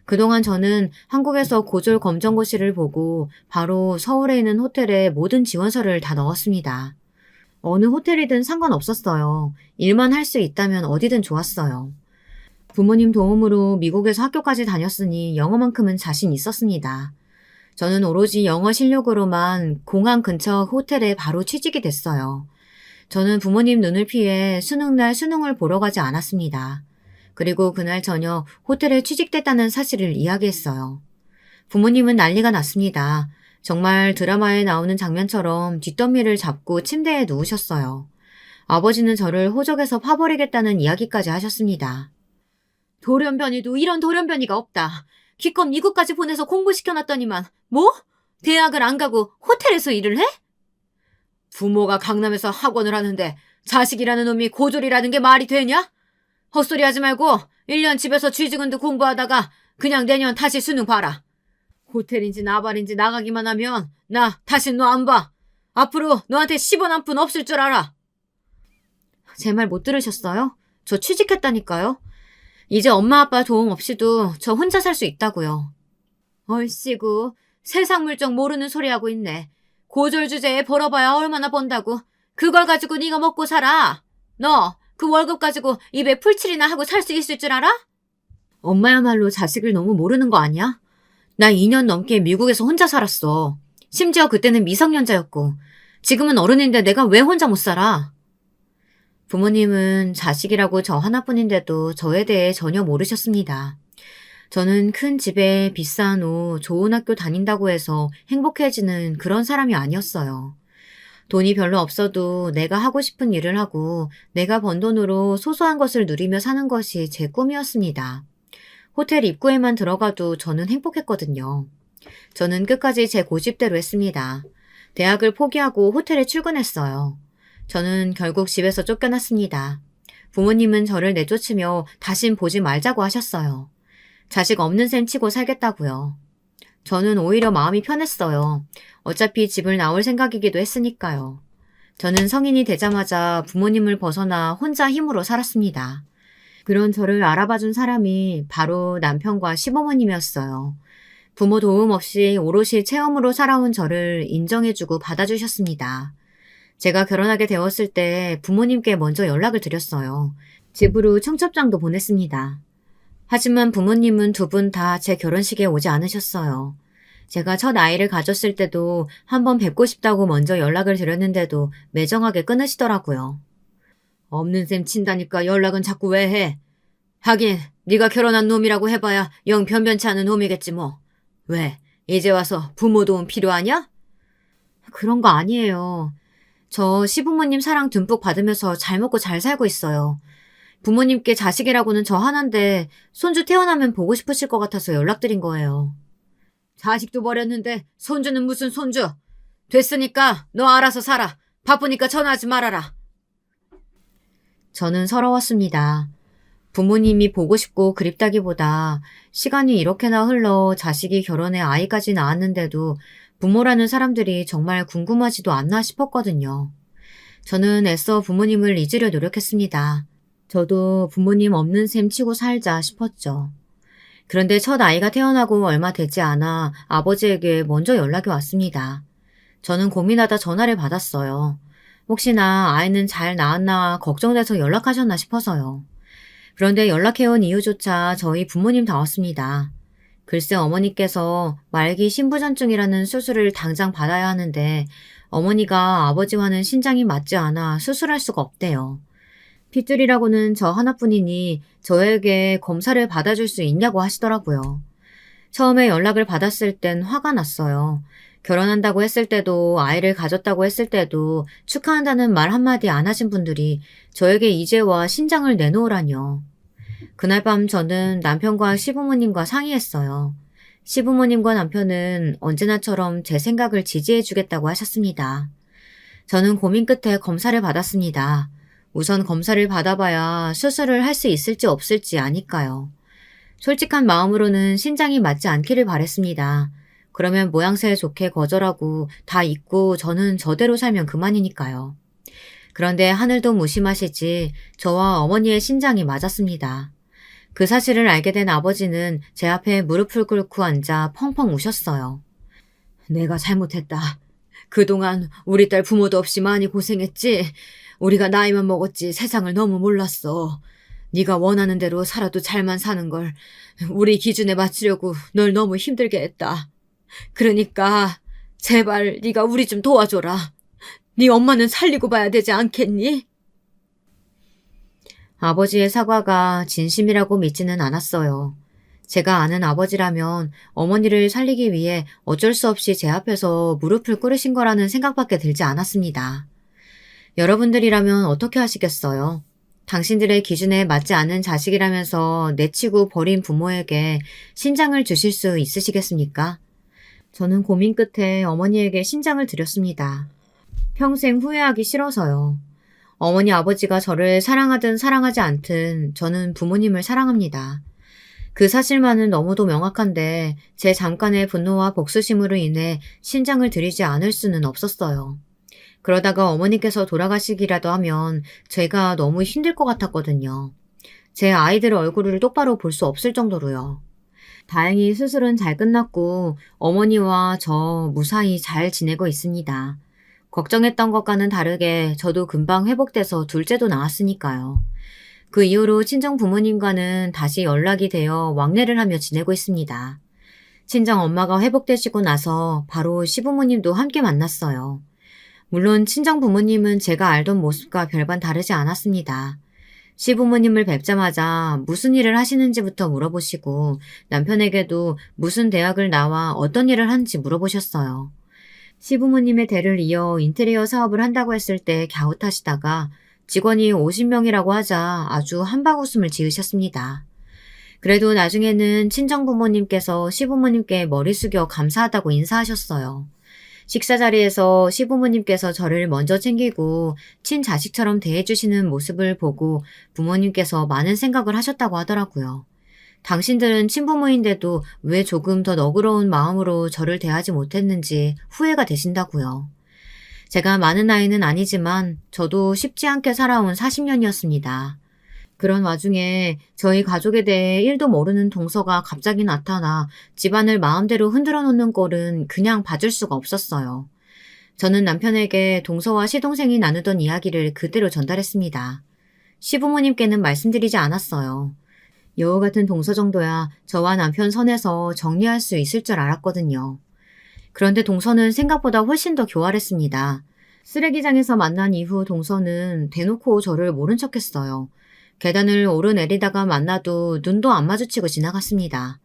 그동안 저는 한국에서 고졸 검정고시를 보고 바로 서울에 있는 호텔에 모든 지원서를 다 넣었습니다. 어느 호텔이든 상관없었어요. 일만 할 수 있다면 어디든 좋았어요. 부모님 도움으로 미국에서 학교까지 다녔으니 영어만큼은 자신 있었습니다. 저는 오로지 영어 실력으로만 공항 근처 호텔에 바로 취직이 됐어요. 저는 부모님 눈을 피해 수능날 수능을 보러 가지 않았습니다. 그리고 그날 저녁 호텔에 취직됐다는 사실을 이야기했어요. 부모님은 난리가 났습니다. 정말 드라마에 나오는 장면처럼 뒷덜미를 잡고 침대에 누우셨어요. 아버지는 저를 호적에서 파버리겠다는 이야기까지 하셨습니다. 돌연변이도 이런 돌연변이가 없다. 기껏 미국까지 보내서 공부시켜놨더니만 뭐? 대학을 안 가고 호텔에서 일을 해? 부모가 강남에서 학원을 하는데 자식이라는 놈이 고졸이라는 게 말이 되냐? 헛소리 하지 말고 1년 집에서 쥐죽은 듯 공부하다가 그냥 내년 다시 수능 봐라. 호텔인지 나발인지 나가기만 하면 나 다시 너 안 봐. 앞으로 너한테 10원 한 푼 없을 줄 알아. 제 말 못 들으셨어요? 저 취직했다니까요. 이제 엄마 아빠 도움 없이도 저 혼자 살 수 있다고요. 얼씨구, 세상 물정 모르는 소리 하고 있네. 고졸 주제에 벌어봐야 얼마나 번다고. 그걸 가지고 네가 먹고 살아. 너 그 월급 가지고 입에 풀칠이나 하고 살 수 있을 줄 알아? 엄마야말로 자식을 너무 모르는 거 아니야? 나 2년 넘게 미국에서 혼자 살았어. 심지어 그때는 미성년자였고 지금은 어른인데 내가 왜 혼자 못 살아? 부모님은 자식이라고 저 하나뿐인데도 저에 대해 전혀 모르셨습니다. 저는 큰 집에 비싼 옷, 좋은 학교 다닌다고 해서 행복해지는 그런 사람이 아니었어요. 돈이 별로 없어도 내가 하고 싶은 일을 하고 내가 번 돈으로 소소한 것을 누리며 사는 것이 제 꿈이었습니다. 호텔 입구에만 들어가도 저는 행복했거든요. 저는 끝까지 제 고집대로 했습니다. 대학을 포기하고 호텔에 출근했어요. 저는 결국 집에서 쫓겨났습니다. 부모님은 저를 내쫓으며 다신 보지 말자고 하셨어요. 자식 없는 셈 치고 살겠다고요. 저는 오히려 마음이 편했어요. 어차피 집을 나올 생각이기도 했으니까요. 저는 성인이 되자마자 부모님을 벗어나 혼자 힘으로 살았습니다. 그런 저를 알아봐준 사람이 바로 남편과 시부모님이었어요. 부모 도움 없이 오롯이 체험으로 살아온 저를 인정해주고 받아주셨습니다. 제가 결혼하게 되었을 때 부모님께 먼저 연락을 드렸어요. 집으로 청첩장도 보냈습니다. 하지만 부모님은 두 분 다 제 결혼식에 오지 않으셨어요. 제가 첫 아이를 가졌을 때도 한번 뵙고 싶다고 먼저 연락을 드렸는데도 매정하게 끊으시더라고요. 없는 셈 친다니까 연락은 자꾸 왜 해? 하긴 네가 결혼한 놈이라고 해봐야 영 변변치 않은 놈이겠지 뭐. 왜? 이제 와서 부모 도움 필요하냐? 그런 거 아니에요. 저 시부모님 사랑 듬뿍 받으면서 잘 먹고 잘 살고 있어요. 부모님께 자식이라고는 저 하나인데 손주 태어나면 보고 싶으실 것 같아서 연락드린 거예요. 자식도 버렸는데 손주는 무슨 손주? 됐으니까 너 알아서 살아. 바쁘니까 전화하지 말아라. 저는 서러웠습니다. 부모님이 보고 싶고 그립다기보다 시간이 이렇게나 흘러 자식이 결혼해 아이까지 낳았는데도 부모라는 사람들이 정말 궁금하지도 않나 싶었거든요. 저는 애써 부모님을 잊으려 노력했습니다. 저도 부모님 없는 셈 치고 살자 싶었죠. 그런데 첫 아이가 태어나고 얼마 되지 않아 아버지에게 먼저 연락이 왔습니다. 저는 고민하다 전화를 받았어요. 혹시나 아이는 잘 낳았나 걱정돼서 연락하셨나 싶어서요. 그런데 연락해온 이유조차 저희 부모님 다 왔습니다. 글쎄 어머니께서 말기 신부전증이라는 수술을 당장 받아야 하는데 어머니가 아버지와는 신장이 맞지 않아 수술할 수가 없대요. 핏줄이라고는 저 하나뿐이니 저에게 검사를 받아줄 수 있냐고 하시더라고요. 처음에 연락을 받았을 땐 화가 났어요. 결혼한다고 했을 때도 아이를 가졌다고 했을 때도 축하한다는 말 한마디 안 하신 분들이 저에게 이제와 신장을 내놓으라뇨. 그날 밤 저는 남편과 시부모님과 상의했어요. 시부모님과 남편은 언제나처럼 제 생각을 지지해주겠다고 하셨습니다. 저는 고민 끝에 검사를 받았습니다. 우선 검사를 받아봐야 수술을 할 수 있을지 없을지 아니까요. 솔직한 마음으로는 신장이 맞지 않기를 바랬습니다. 그러면 모양새 좋게 거절하고 다 잊고 저는 저대로 살면 그만이니까요. 그런데 하늘도 무심하시지 저와 어머니의 신장이 맞았습니다. 그 사실을 알게 된 아버지는 제 앞에 무릎을 꿇고 앉아 펑펑 우셨어요. 내가 잘못했다. 그동안 우리 딸 부모도 없이 많이 고생했지. 우리가 나이만 먹었지 세상을 너무 몰랐어. 네가 원하는 대로 살아도 잘만 사는 걸 우리 기준에 맞추려고 널 너무 힘들게 했다. 그러니까 제발 네가 우리 좀 도와줘라. 네 엄마는 살리고 봐야 되지 않겠니? 아버지의 사과가 진심이라고 믿지는 않았어요. 제가 아는 아버지라면 어머니를 살리기 위해 어쩔 수 없이 제 앞에서 무릎을 꿇으신 거라는 생각밖에 들지 않았습니다. 여러분들이라면 어떻게 하시겠어요? 당신들의 기준에 맞지 않는 자식이라면서 내치고 버린 부모에게 신장을 주실 수 있으시겠습니까? 저는 고민 끝에 어머니에게 신장을 드렸습니다. 평생 후회하기 싫어서요. 어머니 아버지가 저를 사랑하든 사랑하지 않든 저는 부모님을 사랑합니다. 그 사실만은 너무도 명확한데 제 잠깐의 분노와 복수심으로 인해 신장을 드리지 않을 수는 없었어요. 그러다가 어머니께서 돌아가시기라도 하면 제가 너무 힘들 것 같았거든요. 제 아이들 얼굴을 똑바로 볼 수 없을 정도로요. 다행히 수술은 잘 끝났고 어머니와 저 무사히 잘 지내고 있습니다. 걱정했던 것과는 다르게 저도 금방 회복돼서 둘째도 나왔으니까요. 그 이후로 친정 부모님과는 다시 연락이 되어 왕래를 하며 지내고 있습니다. 친정 엄마가 회복되시고 나서 바로 시부모님도 함께 만났어요. 물론 친정 부모님은 제가 알던 모습과 별반 다르지 않았습니다. 시부모님을 뵙자마자 무슨 일을 하시는지부터 물어보시고 남편에게도 무슨 대학을 나와 어떤 일을 하는지 물어보셨어요. 시부모님의 대를 이어 인테리어 사업을 한다고 했을 때 갸웃하시다가 직원이 50명이라고 하자 아주 한바구음을 지으셨습니다. 그래도 나중에는 친정부모님께서 시부모님께 머리 숙여 감사하다고 인사하셨어요. 식사 자리에서 시부모님께서 저를 먼저 챙기고 친자식처럼 대해주시는 모습을 보고 부모님께서 많은 생각을 하셨다고 하더라고요. 당신들은 친부모인데도 왜 조금 더 너그러운 마음으로 저를 대하지 못했는지 후회가 되신다고요. 제가 많은 나이는 아니지만 저도 쉽지 않게 살아온 40년이었습니다. 그런 와중에 저희 가족에 대해 1도 모르는 동서가 갑자기 나타나 집안을 마음대로 흔들어 놓는 꼴은 그냥 봐줄 수가 없었어요. 저는 남편에게 동서와 시동생이 나누던 이야기를 그대로 전달했습니다. 시부모님께는 말씀드리지 않았어요. 여우 같은 동서 정도야 저와 남편 선에서 정리할 수 있을 줄 알았거든요. 그런데 동서는 생각보다 훨씬 더 교활했습니다. 쓰레기장에서 만난 이후 동서는 대놓고 저를 모른 척했어요. 계단을 오르내리다가 만나도 눈도 안 마주치고 지나갔습니다.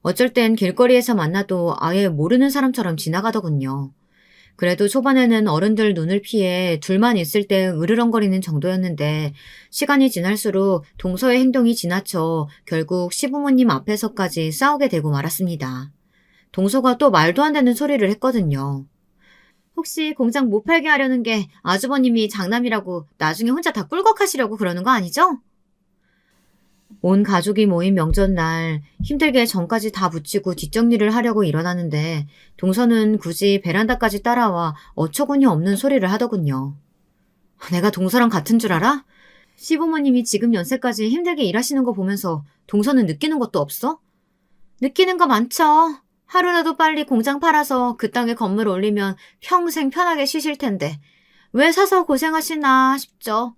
어쩔 땐 길거리에서 만나도 아예 모르는 사람처럼 지나가더군요. 그래도 초반에는 어른들 눈을 피해 둘만 있을 때 으르렁거리는 정도였는데 시간이 지날수록 동서의 행동이 지나쳐 결국 시부모님 앞에서까지 싸우게 되고 말았습니다. 동서가 또 말도 안 되는 소리를 했거든요. 혹시 공장 못 팔게 하려는 게 아주버님이 장남이라고 나중에 혼자 다 꿀꺽하시려고 그러는 거 아니죠? 온 가족이 모인 명절날 힘들게 전까지 다 붙이고 뒷정리를 하려고 일어나는데 동서는 굳이 베란다까지 따라와 어처구니 없는 소리를 하더군요. 내가 동서랑 같은 줄 알아? 시부모님이 지금 연세까지 힘들게 일하시는 거 보면서 동서는 느끼는 것도 없어? 느끼는 거 많죠. 하루라도 빨리 공장 팔아서 그 땅에 건물 올리면 평생 편하게 쉬실 텐데 왜 사서 고생하시나 싶죠.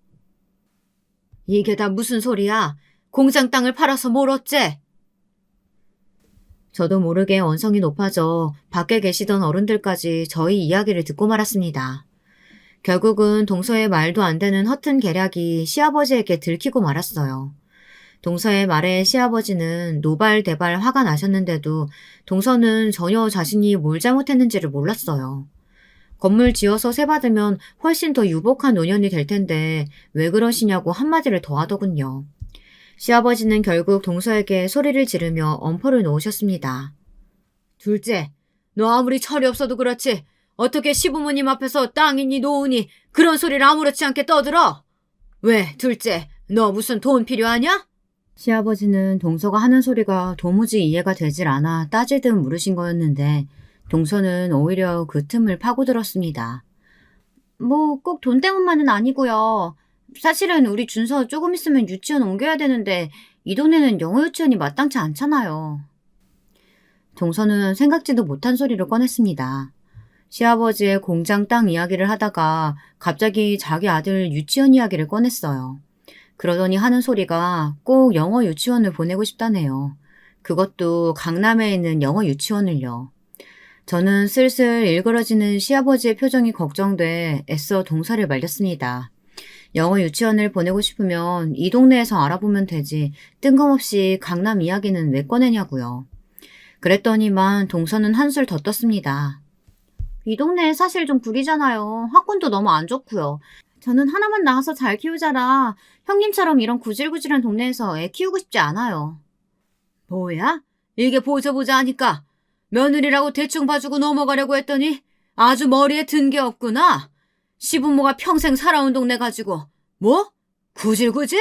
이게 다 무슨 소리야? 공장 땅을 팔아서 뭘 어째? 저도 모르게 언성이 높아져 밖에 계시던 어른들까지 저희 이야기를 듣고 말았습니다. 결국은 동서의 말도 안 되는 허튼 계략이 시아버지에게 들키고 말았어요. 동서의 말에 시아버지는 노발대발 화가 나셨는데도 동서는 전혀 자신이 뭘 잘못했는지를 몰랐어요. 건물 지어서 세 받으면 훨씬 더 유복한 노년이 될 텐데 왜 그러시냐고 한마디를 더 하더군요. 시아버지는 결국 동서에게 소리를 지르며 엄포를 놓으셨습니다. 둘째, 너 아무리 철이 없어도 그렇지 어떻게 시부모님 앞에서 땅이니 노으니 그런 소리를 아무렇지 않게 떠들어? 왜 둘째, 너 무슨 돈 필요하냐? 시아버지는 동서가 하는 소리가 도무지 이해가 되질 않아 따지듯 물으신 거였는데 동서는 오히려 그 틈을 파고들었습니다. 뭐 꼭 돈 때문만은 아니고요. 사실은 우리 준서 조금 있으면 유치원 옮겨야 되는데 이 동네는 영어 유치원이 마땅치 않잖아요. 동서는 생각지도 못한 소리를 꺼냈습니다. 시아버지의 공장 땅 이야기를 하다가 갑자기 자기 아들 유치원 이야기를 꺼냈어요. 그러더니 하는 소리가 꼭 영어 유치원을 보내고 싶다네요. 그것도 강남에 있는 영어 유치원을요. 저는 슬슬 일그러지는 시아버지의 표정이 걱정돼 애써 동서를 말렸습니다. 영어 유치원을 보내고 싶으면 이 동네에서 알아보면 되지 뜬금없이 강남 이야기는 왜 꺼내냐고요. 그랬더니만 동서는 한술 더 떴습니다. 이 동네 사실 좀 구리잖아요. 학군도 너무 안 좋고요. 저는 하나만 낳아서 잘 키우자라 형님처럼 이런 구질구질한 동네에서 애 키우고 싶지 않아요. 뭐야? 이게 보자 하니까 며느리라고 대충 봐주고 넘어가려고 했더니 아주 머리에 든 게 없구나. 시부모가 평생 살아온 동네 가지고 뭐? 구질구질?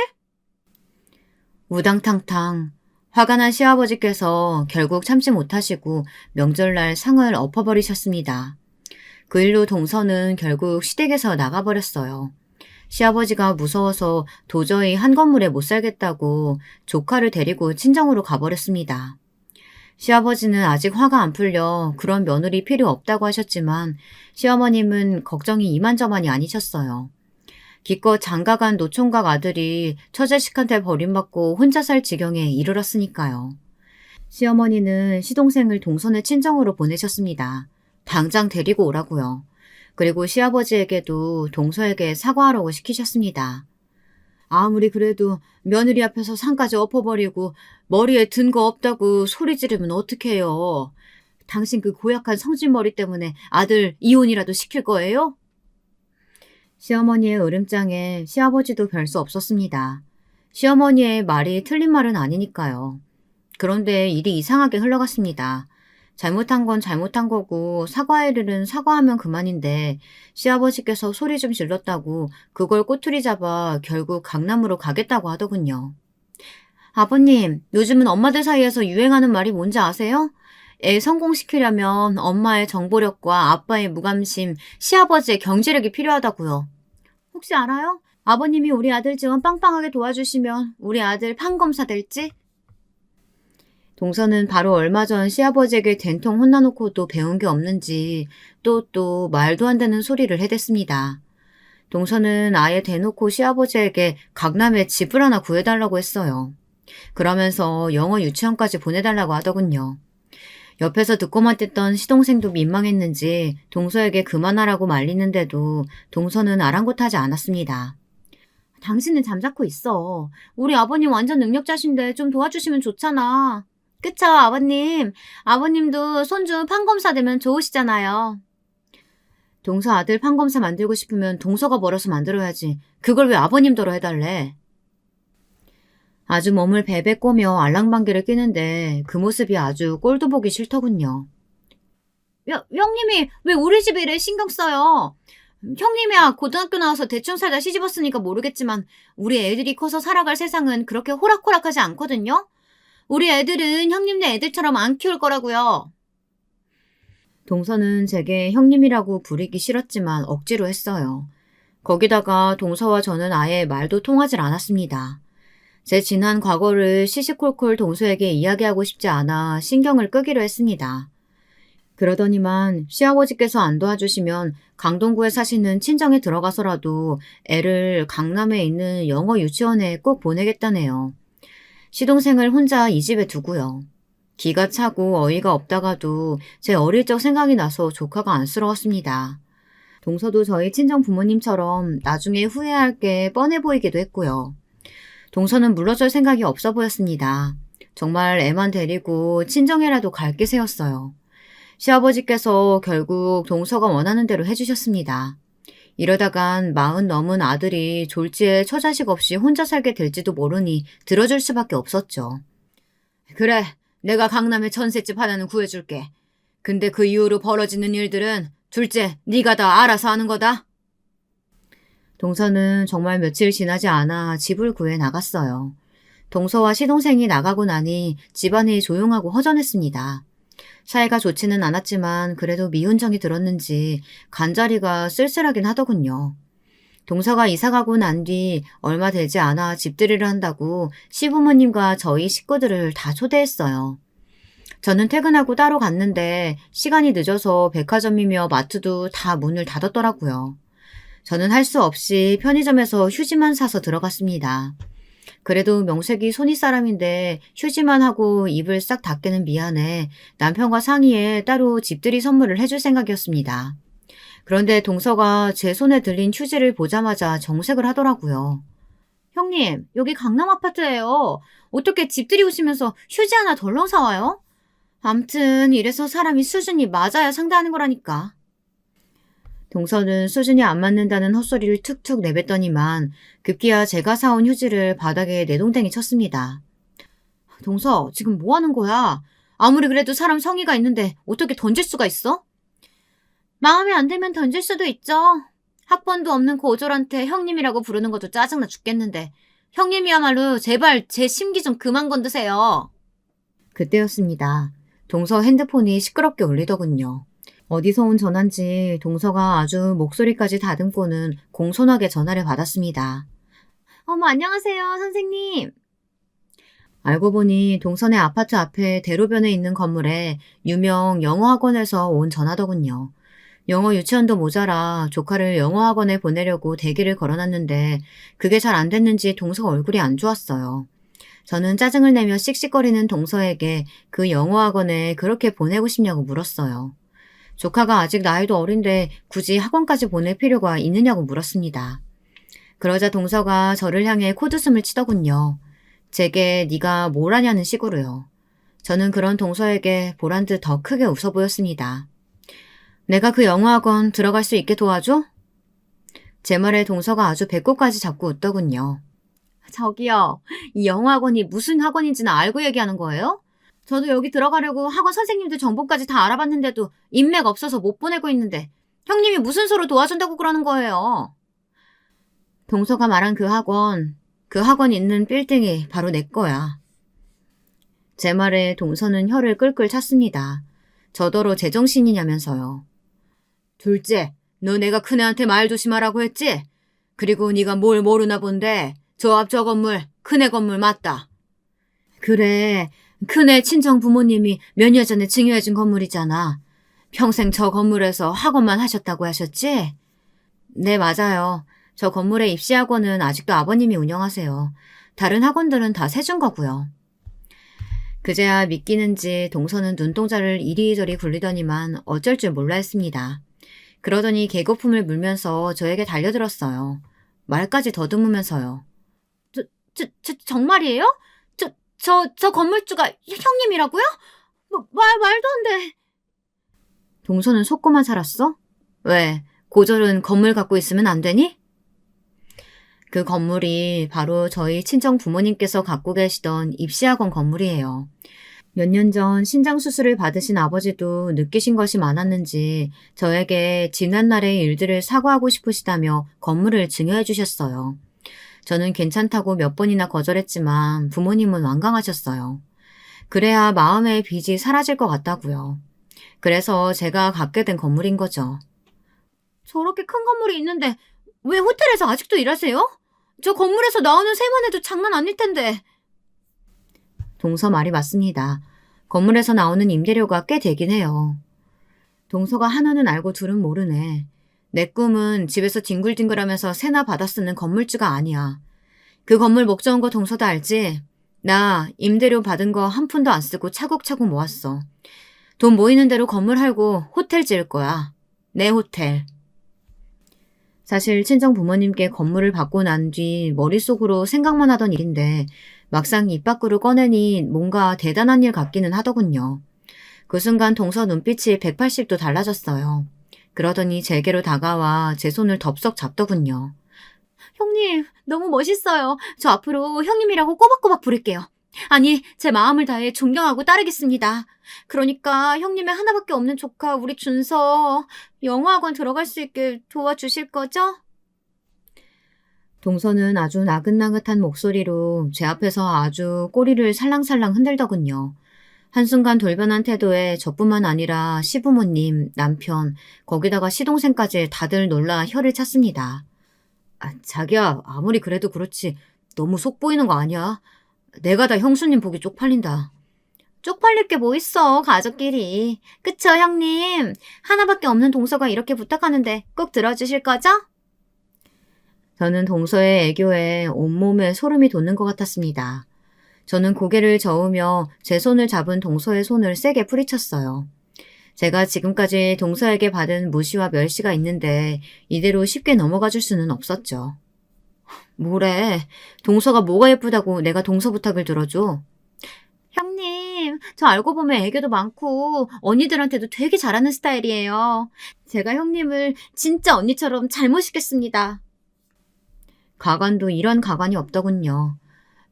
우당탕탕 화가 난 시아버지께서 결국 참지 못하시고 명절날 상을 엎어버리셨습니다. 그 일로 동서는 결국 시댁에서 나가버렸어요. 시아버지가 무서워서 도저히 한 건물에 못 살겠다고 조카를 데리고 친정으로 가버렸습니다. 시아버지는 아직 화가 안 풀려 그런 며느리 필요 없다고 하셨지만 시어머님은 걱정이 이만저만이 아니셨어요. 기껏 장가간 노총각 아들이 처자식한테 버림받고 혼자 살 지경에 이르렀으니까요. 시어머니는 시동생을 동선의 친정으로 보내셨습니다. 당장 데리고 오라고요. 그리고 시아버지에게도 동서에게 사과하라고 시키셨습니다. 아무리 그래도 며느리 앞에서 상까지 엎어버리고 머리에 든 거 없다고 소리 지르면 어떡해요. 당신 그 고약한 성질머리 때문에 아들 이혼이라도 시킬 거예요? 시어머니의 으름장에 시아버지도 별 수 없었습니다. 시어머니의 말이 틀린 말은 아니니까요. 그런데 일이 이상하게 흘러갔습니다. 잘못한 건 잘못한 거고 사과할 일은 사과하면 그만인데 시아버지께서 소리 좀 질렀다고 그걸 꼬투리 잡아 결국 강남으로 가겠다고 하더군요. 아버님, 요즘은 엄마들 사이에서 유행하는 말이 뭔지 아세요? 애 성공시키려면 엄마의 정보력과 아빠의 무감심, 시아버지의 경제력이 필요하다고요. 혹시 알아요? 아버님이 우리 아들 지원 빵빵하게 도와주시면 우리 아들 판검사 될지? 동서는 바로 얼마 전 시아버지에게 된통 혼나놓고도 배운 게 없는지 또 말도 안 되는 소리를 해댔습니다. 동서는 아예 대놓고 시아버지에게 강남에 집을 하나 구해달라고 했어요. 그러면서 영어 유치원까지 보내달라고 하더군요. 옆에서 듣고만 뗐던 시동생도 민망했는지 동서에게 그만하라고 말리는데도 동서는 아랑곳하지 않았습니다. 당신은 잠자코 있어. 우리 아버님 완전 능력자신데 좀 도와주시면 좋잖아. 그쵸, 아버님? 아버님도 손주 판검사 되면 좋으시잖아요. 동서 아들 판검사 만들고 싶으면 동서가 벌어서 만들어야지. 그걸 왜 아버님더러 해달래? 아주 몸을 베베 꼬며 알랑방귀를 끼는데 그 모습이 아주 꼴도 보기 싫더군요. 형님이 왜 우리 집 일에 신경 써요? 형님이야 고등학교 나와서 대충 살다 시집왔으니까 모르겠지만 우리 애들이 커서 살아갈 세상은 그렇게 호락호락하지 않거든요? 우리 애들은 형님네 애들처럼 안 키울 거라고요. 동서는 제게 형님이라고 부르기 싫었지만 억지로 했어요. 거기다가 동서와 저는 아예 말도 통하질 않았습니다. 제 지난 과거를 시시콜콜 동서에게 이야기하고 싶지 않아 신경을 끄기로 했습니다. 그러더니만 시아버지께서 안 도와주시면 강동구에 사시는 친정에 들어가서라도 애를 강남에 있는 영어 유치원에 꼭 보내겠다네요. 시동생을 혼자 이 집에 두고요. 기가 차고 어이가 없다가도 제 어릴 적 생각이 나서 조카가 안쓰러웠습니다. 동서도 저희 친정 부모님처럼 나중에 후회할 게 뻔해 보이기도 했고요. 동서는 물러설 생각이 없어 보였습니다. 정말 애만 데리고 친정에라도 갈 기세였어요. 시아버지께서 결국 동서가 원하는 대로 해주셨습니다. 이러다간 40 넘은 아들이 졸지에 처자식 없이 혼자 살게 될지도 모르니 들어줄 수밖에 없었죠. 그래, 내가 강남에 전셋집 하나는 구해줄게. 근데 그 이후로 벌어지는 일들은 둘째, 네가 다 알아서 하는 거다. 동서는 정말 며칠 지나지 않아 집을 구해 나갔어요. 동서와 시동생이 나가고 나니 집안이 조용하고 허전했습니다. 사이가 좋지는 않았지만 그래도 미운 정이 들었는지 간자리가 쓸쓸하긴 하더군요. 동서가 이사가고 난 뒤 얼마 되지 않아 집들이를 한다고 시부모님과 저희 식구들을 다 초대했어요. 저는 퇴근하고 따로 갔는데 시간이 늦어서 백화점이며 마트도 다 문을 닫았더라고요. 저는 할 수 없이 편의점에서 휴지만 사서 들어갔습니다. 그래도 명색이 손이 사람인데 휴지만 하고 입을 싹 닫기는 미안해 남편과 상의해 따로 집들이 선물을 해줄 생각이었습니다. 그런데 동서가 제 손에 들린 휴지를 보자마자 정색을 하더라고요. 형님, 여기 강남 아파트예요. 어떻게 집들이 오시면서 휴지 하나 덜렁 사와요? 암튼 이래서 사람이 수준이 맞아야 상대하는 거라니까. 동서는 수준이 안 맞는다는 헛소리를 툭툭 내뱉더니만 급기야 제가 사온 휴지를 바닥에 내동댕이 쳤습니다. 동서, 지금 뭐 하는 거야? 아무리 그래도 사람 성의가 있는데 어떻게 던질 수가 있어? 마음에 안 들면 던질 수도 있죠. 학번도 없는 고졸한테 형님이라고 부르는 것도 짜증나 죽겠는데 형님이야말로 제발 제 심기 좀 그만 건드세요. 그때였습니다. 동서 핸드폰이 시끄럽게 울리더군요. 어디서 온 전화인지 동서가 아주 목소리까지 다듬고는 공손하게 전화를 받았습니다. 어머, 안녕하세요, 선생님. 알고 보니 동선의 아파트 앞에 대로변에 있는 건물에 유명 영어학원에서 온 전화더군요. 영어 유치원도 모자라 조카를 영어학원에 보내려고 대기를 걸어놨는데 그게 잘 안 됐는지 동서가 얼굴이 안 좋았어요. 저는 짜증을 내며 씩씩거리는 동서에게 그 영어학원에 그렇게 보내고 싶냐고 물었어요. 조카가 아직 나이도 어린데 굳이 학원까지 보낼 필요가 있느냐고 물었습니다. 그러자 동서가 저를 향해 코웃음을 치더군요. 제게 네가 뭘 하냐는 식으로요. 저는 그런 동서에게 보란 듯 더 크게 웃어 보였습니다. 내가 그 영어학원 들어갈 수 있게 도와줘? 제 말에 동서가 아주 배꼽까지 잡고 웃더군요. 저기요, 이 영어학원이 무슨 학원인지는 알고 얘기하는 거예요? 저도 여기 들어가려고 학원 선생님들 정보까지 다 알아봤는데도 인맥 없어서 못 보내고 있는데 형님이 무슨 수로 도와준다고 그러는 거예요? 동서가 말한 그 학원 있는 빌딩이 바로 내 거야. 제 말에 동서는 혀를 끌끌 찼습니다. 저더러 제정신이냐면서요. 둘째, 너 내가 큰애한테 말 조심하라고 했지? 그리고 네가 뭘 모르나 본데 저 앞 저 건물 큰애 건물 맞다. 그래, 큰애 친정 부모님이 몇 년 전에 증여해준 건물이잖아. 평생 저 건물에서 학원만 하셨다고 하셨지? 네, 맞아요. 저 건물의 입시학원은 아직도 아버님이 운영하세요. 다른 학원들은 다 세준 거고요. 그제야 믿기는지 동서는 눈동자를 이리저리 굴리더니만 어쩔 줄 몰라 했습니다. 그러더니 개거품을 물면서 저에게 달려들었어요. 말까지 더듬으면서요. 정말이에요? 저 건물주가 형님이라고요? 말도 안 돼. 동서는 속고만 살았어? 왜, 고졸은 건물 갖고 있으면 안 되니? 그 건물이 바로 저희 친정 부모님께서 갖고 계시던 입시학원 건물이에요. 몇 년 전 신장 수술을 받으신 아버지도 느끼신 것이 많았는지 저에게 지난날의 일들을 사과하고 싶으시다며 건물을 증여해 주셨어요. 저는 괜찮다고 몇 번이나 거절했지만 부모님은 완강하셨어요. 그래야 마음의 빚이 사라질 것 같다고요. 그래서 제가 갖게 된 건물인 거죠. 저렇게 큰 건물이 있는데 왜 호텔에서 아직도 일하세요? 저 건물에서 나오는 새만 해도 장난 아닐 텐데. 동서 말이 맞습니다. 건물에서 나오는 임대료가 꽤 되긴 해요. 동서가 하나는 알고 둘은 모르네. 내 꿈은 집에서 뒹굴뒹굴하면서 새나 받아 쓰는 건물주가 아니야. 그 건물 목 좋은 거 동서도 알지? 나 임대료 받은 거 한 푼도 안 쓰고 차곡차곡 모았어. 돈 모이는 대로 건물 할고 호텔 지을 거야. 내 호텔. 사실 친정 부모님께 건물을 받고 난 뒤 머릿속으로 생각만 하던 일인데 막상 입 밖으로 꺼내니 뭔가 대단한 일 같기는 하더군요. 그 순간 동서 눈빛이 180도 달라졌어요. 그러더니 제게로 다가와 제 손을 덥석 잡더군요. 형님, 너무 멋있어요. 저 앞으로 형님이라고 꼬박꼬박 부를게요. 아니, 제 마음을 다해 존경하고 따르겠습니다. 그러니까 형님의 하나밖에 없는 조카 우리 준서 영어학원 들어갈 수 있게 도와주실 거죠? 동서는 아주 나긋나긋한 목소리로 제 앞에서 아주 꼬리를 살랑살랑 흔들더군요. 한순간 돌변한 태도에 저뿐만 아니라 시부모님, 남편, 거기다가 시동생까지 다들 놀라 혀를 찼습니다. 자기야, 아무리 그래도 그렇지. 너무 속 보이는 거 아니야? 내가 다 형수님 보기 쪽팔린다. 쪽팔릴 게 뭐 있어, 가족끼리. 그쵸, 형님? 하나밖에 없는 동서가 이렇게 부탁하는데 꼭 들어주실 거죠? 저는 동서의 애교에 온몸에 소름이 돋는 것 같았습니다. 저는 고개를 저으며 제 손을 잡은 동서의 손을 세게 뿌리쳤어요. 제가 지금까지 동서에게 받은 무시와 멸시가 있는데 이대로 쉽게 넘어가 줄 수는 없었죠. 뭐래? 동서가 뭐가 예쁘다고 내가 동서 부탁을 들어줘? 형님, 저 알고 보면 애교도 많고 언니들한테도 되게 잘하는 스타일이에요. 제가 형님을 진짜 언니처럼 잘 모시겠습니다. 가관도 이런 가관이 없더군요.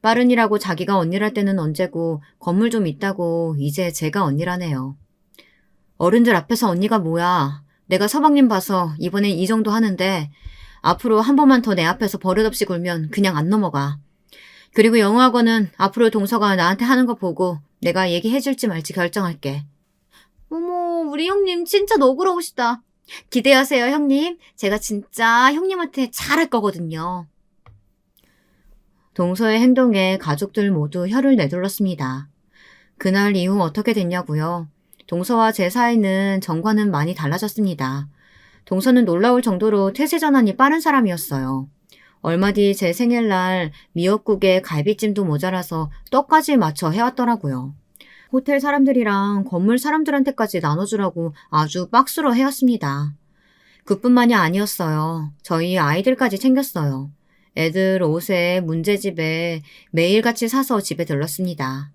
빠른이라고 자기가 언니랄 때는 언제고 건물 좀 있다고 이제 제가 언니라네요. 어른들 앞에서 언니가 뭐야. 내가 서방님 봐서 이번엔 이 정도 하는데 앞으로 한 번만 더 내 앞에서 버릇없이 굴면 그냥 안 넘어가. 그리고 영어학원은 앞으로 동서가 나한테 하는 거 보고 내가 얘기해줄지 말지 결정할게. 어머, 우리 형님 진짜 너그러우시다. 기대하세요, 형님. 제가 진짜 형님한테 잘할 거거든요. 동서의 행동에 가족들 모두 혀를 내둘렀습니다. 그날 이후 어떻게 됐냐고요? 동서와 제 사이는 전과는 많이 달라졌습니다. 동서는 놀라울 정도로 태세 전환이 빠른 사람이었어요. 얼마 뒤 제 생일날 미역국에 갈비찜도 모자라서 떡까지 맞춰 해왔더라고요. 호텔 사람들이랑 건물 사람들한테까지 나눠주라고 아주 박스로 해왔습니다. 그뿐만이 아니었어요. 저희 아이들까지 챙겼어요. 애들 옷에 문제집에 매일같이 사서 집에 들렀습니다.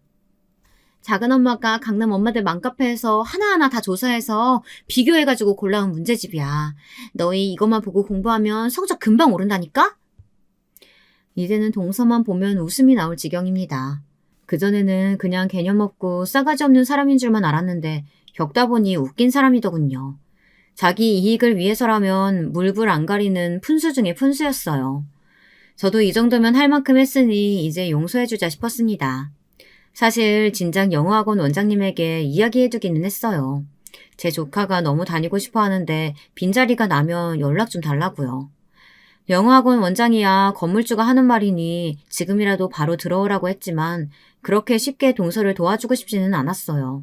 작은 엄마가 강남 엄마들 맘카페에서 하나하나 다 조사해서 비교해가지고 골라온 문제집이야. 너희 이것만 보고 공부하면 성적 금방 오른다니까? 이제는 동서만 보면 웃음이 나올 지경입니다. 그전에는 그냥 개념 없고 싸가지 없는 사람인 줄만 알았는데 겪다 보니 웃긴 사람이더군요. 자기 이익을 위해서라면 물불 안 가리는 푼수 중에 푼수였어요. 저도 이 정도면 할 만큼 했으니 이제 용서해주자 싶었습니다. 사실 진작 영어학원 원장님에게 이야기해두기는 했어요. 제 조카가 너무 다니고 싶어 하는데 빈자리가 나면 연락 좀 달라고요. 영어학원 원장이야 건물주가 하는 말이니 지금이라도 바로 들어오라고 했지만 그렇게 쉽게 동서를 도와주고 싶지는 않았어요.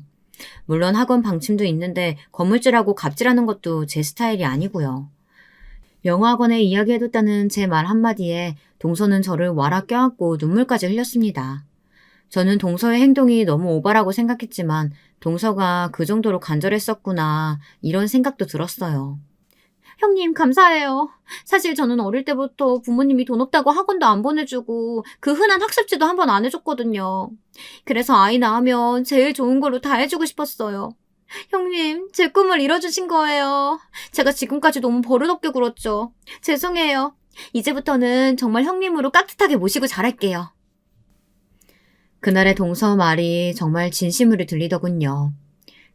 물론 학원 방침도 있는데 건물주라고 갑질하는 것도 제 스타일이 아니고요. 영어학원에 이야기해뒀다는 제 말 한마디에 동서는 저를 와라 껴안고 눈물까지 흘렸습니다. 저는 동서의 행동이 너무 오바라고 생각했지만 동서가 그 정도로 간절했었구나 이런 생각도 들었어요. 형님 감사해요. 사실 저는 어릴 때부터 부모님이 돈 없다고 학원도 안 보내주고 그 흔한 학습지도 한 번 안 해줬거든요. 그래서 아이 낳으면 제일 좋은 걸로 다 해주고 싶었어요. 형님, 제 꿈을 이뤄주신 거예요. 제가 지금까지 너무 버릇없게 굴었죠. 죄송해요. 이제부터는 정말 형님으로 깍듯하게 모시고 잘할게요. 그날의 동서 말이 정말 진심으로 들리더군요.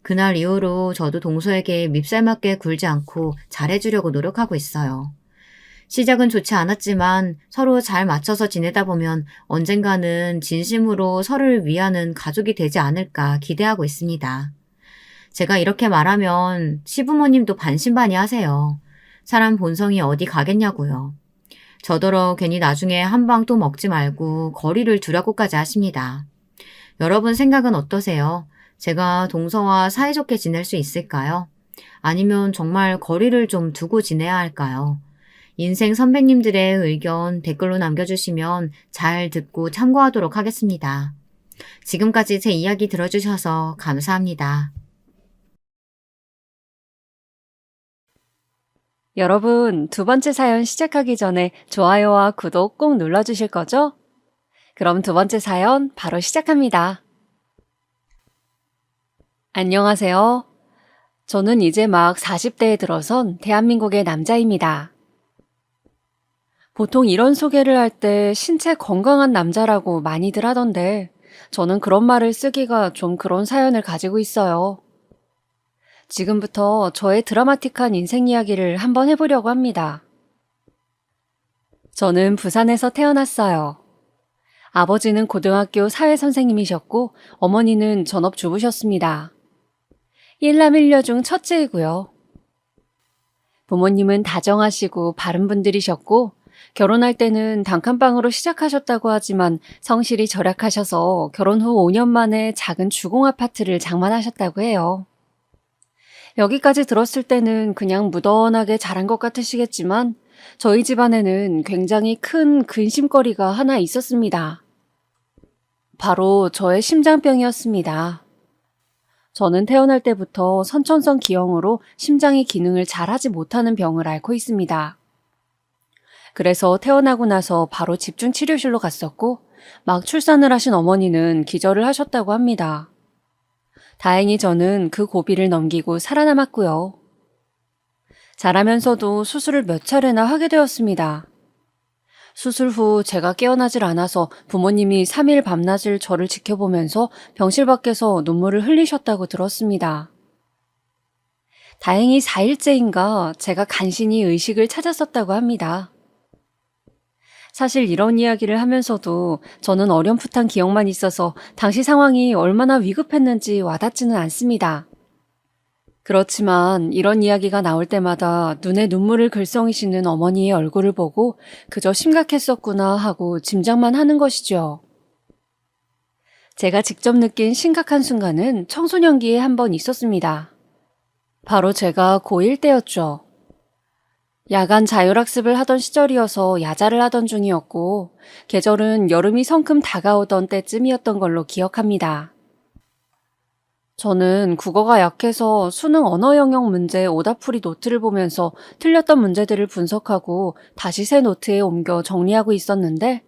그날 이후로 저도 동서에게 밉살맞게 굴지 않고 잘해주려고 노력하고 있어요. 시작은 좋지 않았지만 서로 잘 맞춰서 지내다 보면 언젠가는 진심으로 서로를 위하는 가족이 되지 않을까 기대하고 있습니다. 제가 이렇게 말하면 시부모님도 반신반의하세요. 사람 본성이 어디 가겠냐고요. 저더러 괜히 나중에 한 방 또 먹지 말고 거리를 두라고까지 하십니다. 여러분 생각은 어떠세요? 제가 동서와 사이좋게 지낼 수 있을까요? 아니면 정말 거리를 좀 두고 지내야 할까요? 인생 선배님들의 의견 댓글로 남겨주시면 잘 듣고 참고하도록 하겠습니다. 지금까지 제 이야기 들어주셔서 감사합니다. 여러분, 두 번째 사연 시작하기 전에 좋아요와 구독 꼭 눌러주실 거죠? 그럼 두 번째 사연 바로 시작합니다. 안녕하세요. 저는 이제 막 40대에 들어선 대한민국의 남자입니다. 보통 이런 소개를 할 때 신체 건강한 남자라고 많이들 하던데 저는 그런 말을 쓰기가 좀 그런 사연을 가지고 있어요. 지금부터 저의 드라마틱한 인생 이야기를 한번 해보려고 합니다. 저는 부산에서 태어났어요. 아버지는 고등학교 사회선생님이셨고 어머니는 전업주부셨습니다. 일남 일녀 중 첫째이고요. 부모님은 다정하시고 바른 분들이셨고 결혼할 때는 단칸방으로 시작하셨다고 하지만 성실히 절약하셔서 결혼 후 5년 만에 작은 주공 아파트를 장만하셨다고 해요. 여기까지 들었을 때는 그냥 무던하게 자란 것 같으시겠지만 저희 집안에는 굉장히 큰 근심거리가 하나 있었습니다. 바로 저의 심장병이었습니다. 저는 태어날 때부터 선천성 기형으로 심장이 기능을 잘하지 못하는 병을 앓고 있습니다. 그래서 태어나고 나서 바로 집중치료실로 갔었고 막 출산을 하신 어머니는 기절을 하셨다고 합니다. 다행히 저는 그 고비를 넘기고 살아남았고요. 자라면서도 수술을 몇 차례나 하게 되었습니다. 수술 후 제가 깨어나질 않아서 부모님이 3일 밤낮을 저를 지켜보면서 병실 밖에서 눈물을 흘리셨다고 들었습니다. 다행히 4일째인가 제가 간신히 의식을 찾았었다고 합니다. 사실 이런 이야기를 하면서도 저는 어렴풋한 기억만 있어서 당시 상황이 얼마나 위급했는지 와닿지는 않습니다. 그렇지만 이런 이야기가 나올 때마다 눈에 눈물을 글썽이시는 어머니의 얼굴을 보고 그저 심각했었구나 하고 짐작만 하는 것이죠. 제가 직접 느낀 심각한 순간은 청소년기에 한 번 있었습니다. 바로 제가 고1 때였죠. 야간 자율학습을 하던 시절이어서 야자를 하던 중이었고 계절은 여름이 성큼 다가오던 때쯤이었던 걸로 기억합니다. 저는 국어가 약해서 수능 언어 영역 문제 오답풀이 노트를 보면서 틀렸던 문제들을 분석하고 다시 새 노트에 옮겨 정리하고 있었는데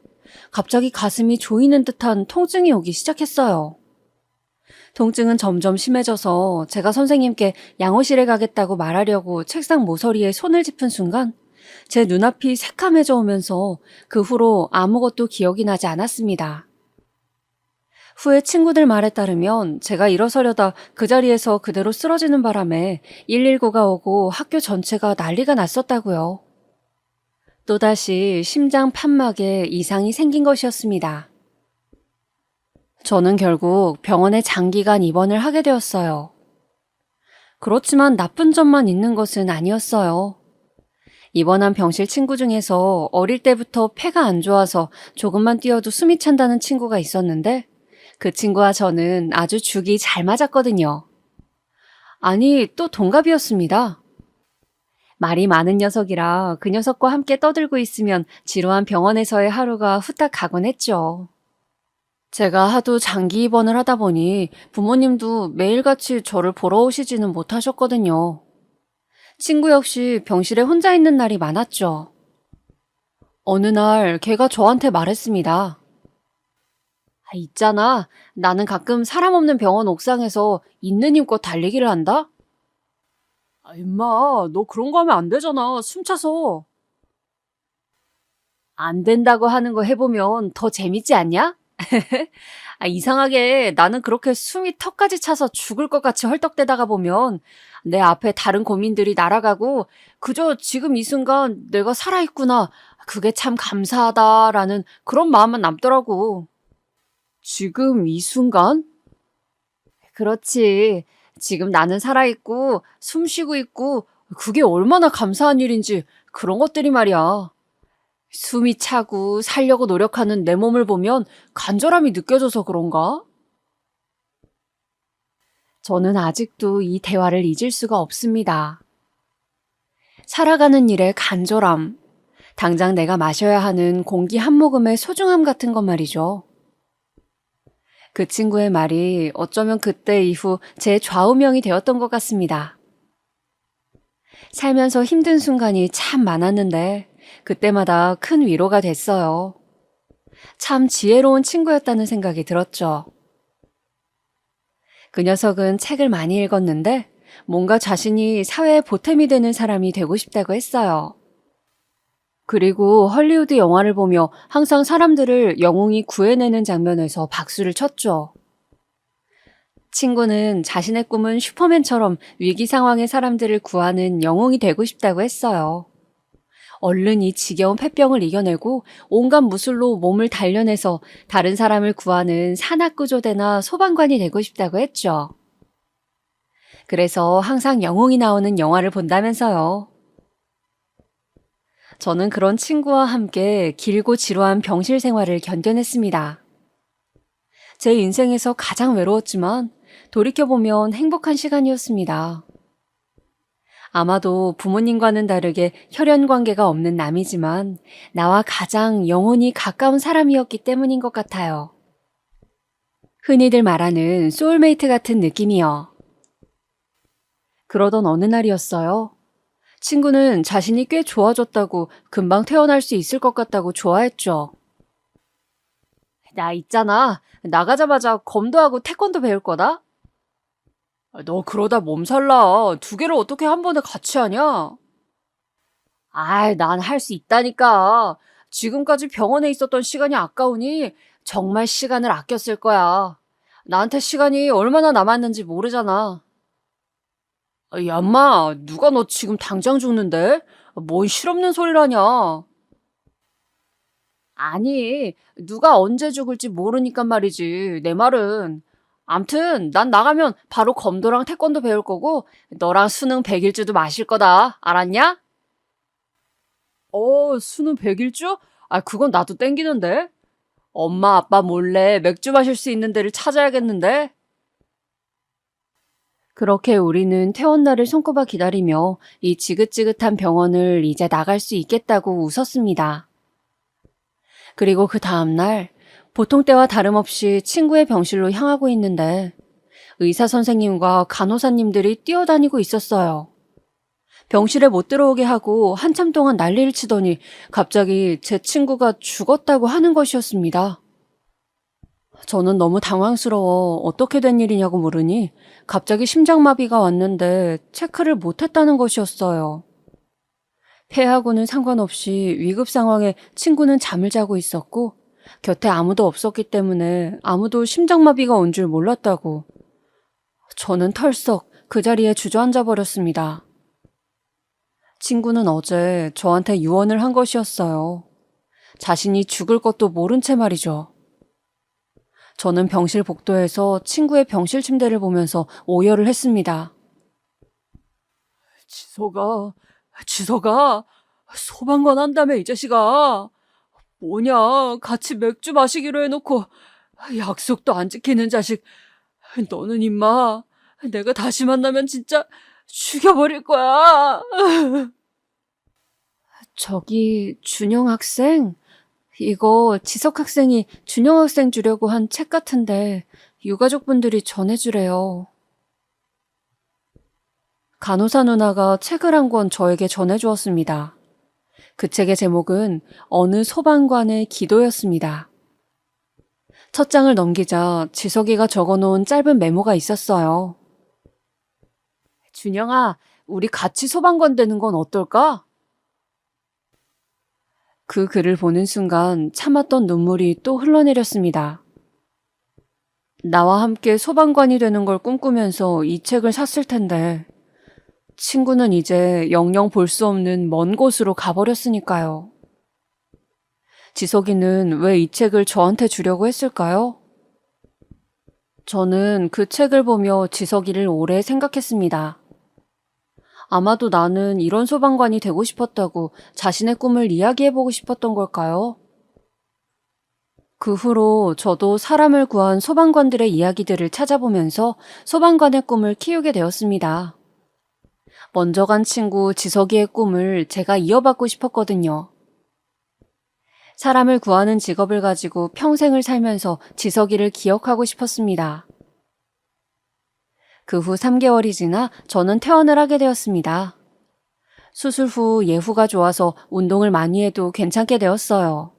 갑자기 가슴이 조이는 듯한 통증이 오기 시작했어요. 통증은 점점 심해져서 제가 선생님께 양호실에 가겠다고 말하려고 책상 모서리에 손을 짚은 순간 제 눈앞이 새카매져 오면서 그 후로 아무것도 기억이 나지 않았습니다. 후에 친구들 말에 따르면 제가 일어서려다 그 자리에서 그대로 쓰러지는 바람에 119가 오고 학교 전체가 난리가 났었다고요. 또다시 심장 판막에 이상이 생긴 것이었습니다. 저는 결국 병원에 장기간 입원을 하게 되었어요. 그렇지만 나쁜 점만 있는 것은 아니었어요. 입원한 병실 친구 중에서 어릴 때부터 폐가 안 좋아서 조금만 뛰어도 숨이 찬다는 친구가 있었는데 그 친구와 저는 아주 죽이 잘 맞았거든요. 아니, 또 동갑이었습니다. 말이 많은 녀석이라 그 녀석과 함께 떠들고 있으면 지루한 병원에서의 하루가 후딱 가곤 했죠. 제가 하도 장기 입원을 하다 보니 부모님도 매일같이 저를 보러 오시지는 못하셨거든요. 친구 역시 병실에 혼자 있는 날이 많았죠. 어느 날 걔가 저한테 말했습니다. 있잖아. 나는 가끔 사람 없는 병원 옥상에서 있는 힘껏 달리기를 한다? 임마, 너 그런 거 하면 안 되잖아. 숨차서. 안 된다고 하는 거 해보면 더 재밌지 않냐? 이상하게 나는 그렇게 숨이 턱까지 차서 죽을 것 같이 헐떡대다가 보면 내 앞에 다른 고민들이 날아가고 그저 지금 이 순간 내가 살아있구나. 그게 참 감사하다라는 그런 마음만 남더라고. 지금 이 순간? 그렇지. 지금 나는 살아있고 숨 쉬고 있고 그게 얼마나 감사한 일인지 그런 것들이 말이야. 숨이 차고 살려고 노력하는 내 몸을 보면 간절함이 느껴져서 그런가? 저는 아직도 이 대화를 잊을 수가 없습니다. 살아가는 일에 간절함, 당장 내가 마셔야 하는 공기 한 모금의 소중함 같은 것 말이죠. 그 친구의 말이 어쩌면 그때 이후 제 좌우명이 되었던 것 같습니다. 살면서 힘든 순간이 참 많았는데 그때마다 큰 위로가 됐어요. 참 지혜로운 친구였다는 생각이 들었죠. 그 녀석은 책을 많이 읽었는데 뭔가 자신이 사회에 보탬이 되는 사람이 되고 싶다고 했어요. 그리고 헐리우드 영화를 보며 항상 사람들을 영웅이 구해내는 장면에서 박수를 쳤죠. 친구는 자신의 꿈은 슈퍼맨처럼 위기 상황의 사람들을 구하는 영웅이 되고 싶다고 했어요. 얼른 이 지겨운 폐병을 이겨내고 온갖 무술로 몸을 단련해서 다른 사람을 구하는 산악구조대나 소방관이 되고 싶다고 했죠. 그래서 항상 영웅이 나오는 영화를 본다면서요. 저는 그런 친구와 함께 길고 지루한 병실 생활을 견뎌냈습니다. 제 인생에서 가장 외로웠지만 돌이켜보면 행복한 시간이었습니다. 아마도 부모님과는 다르게 혈연 관계가 없는 남이지만 나와 가장 영혼이 가까운 사람이었기 때문인 것 같아요. 흔히들 말하는 소울메이트 같은 느낌이요. 그러던 어느 날이었어요. 친구는 자신이 꽤 좋아졌다고 금방 태어날 수 있을 것 같다고 좋아했죠. 나 있잖아. 나가자마자 검도하고 태권도 배울 거다? 너 그러다 몸살 나. 두 개를 어떻게 한 번에 같이 하냐? 아이, 난 할 수 있다니까. 지금까지 병원에 있었던 시간이 아까우니 정말 시간을 아껴 쓸 거야. 나한테 시간이 얼마나 남았는지 모르잖아. 야, 인마, 누가 너 지금 당장 죽는데? 뭔 실없는 소리라냐? 아니, 누가 언제 죽을지 모르니까 말이지. 내 말은. 암튼 난 나가면 바로 검도랑 태권도 배울 거고 너랑 수능 100일주도 마실 거다. 알았냐? 수능 100일주? 아, 그건 나도 땡기는데. 엄마, 아빠 몰래 맥주 마실 수 있는 데를 찾아야겠는데. 그렇게 우리는 퇴원날을 손꼽아 기다리며 이 지긋지긋한 병원을 이제 나갈 수 있겠다고 웃었습니다. 그리고 그 다음날 보통 때와 다름없이 친구의 병실로 향하고 있는데 의사 선생님과 간호사님들이 뛰어다니고 있었어요. 병실에 못 들어오게 하고 한참 동안 난리를 치더니 갑자기 제 친구가 죽었다고 하는 것이었습니다. 저는 너무 당황스러워 어떻게 된 일이냐고 물으니 갑자기 심장마비가 왔는데 체크를 못했다는 것이었어요. 폐하고는 상관없이 위급 상황에 친구는 잠을 자고 있었고 곁에 아무도 없었기 때문에 아무도 심장마비가 온 줄 몰랐다고. 저는 털썩 그 자리에 주저앉아 버렸습니다. 친구는 어제 저한테 유언을 한 것이었어요. 자신이 죽을 것도 모른 채 말이죠. 저는 병실 복도에서 친구의 병실 침대를 보면서 오열을 했습니다. 지석아, 소방관 한다며 이 자식아. 뭐냐, 같이 맥주 마시기로 해놓고 약속도 안 지키는 자식. 너는 임마, 내가 다시 만나면 진짜 죽여버릴 거야. 저기 준영 학생? 이거 지석 학생이 준영 학생 주려고 한 책 같은데 유가족분들이 전해주래요. 간호사 누나가 책을 한 권 저에게 전해주었습니다. 그 책의 제목은 어느 소방관의 기도였습니다. 첫 장을 넘기자 지석이가 적어놓은 짧은 메모가 있었어요. 준영아, 우리 같이 소방관 되는 건 어떨까? 그 글을 보는 순간 참았던 눈물이 또 흘러내렸습니다. 나와 함께 소방관이 되는 걸 꿈꾸면서 이 책을 샀을 텐데 친구는 이제 영영 볼 수 없는 먼 곳으로 가버렸으니까요. 지석이는 왜 이 책을 저한테 주려고 했을까요? 저는 그 책을 보며 지석이를 오래 생각했습니다. 아마도 나는 이런 소방관이 되고 싶었다고 자신의 꿈을 이야기해보고 싶었던 걸까요? 그 후로 저도 사람을 구한 소방관들의 이야기들을 찾아보면서 소방관의 꿈을 키우게 되었습니다. 먼저 간 친구 지석이의 꿈을 제가 이어받고 싶었거든요. 사람을 구하는 직업을 가지고 평생을 살면서 지석이를 기억하고 싶었습니다. 그 후 3개월이 지나 저는 퇴원을 하게 되었습니다. 수술 후 예후가 좋아서 운동을 많이 해도 괜찮게 되었어요.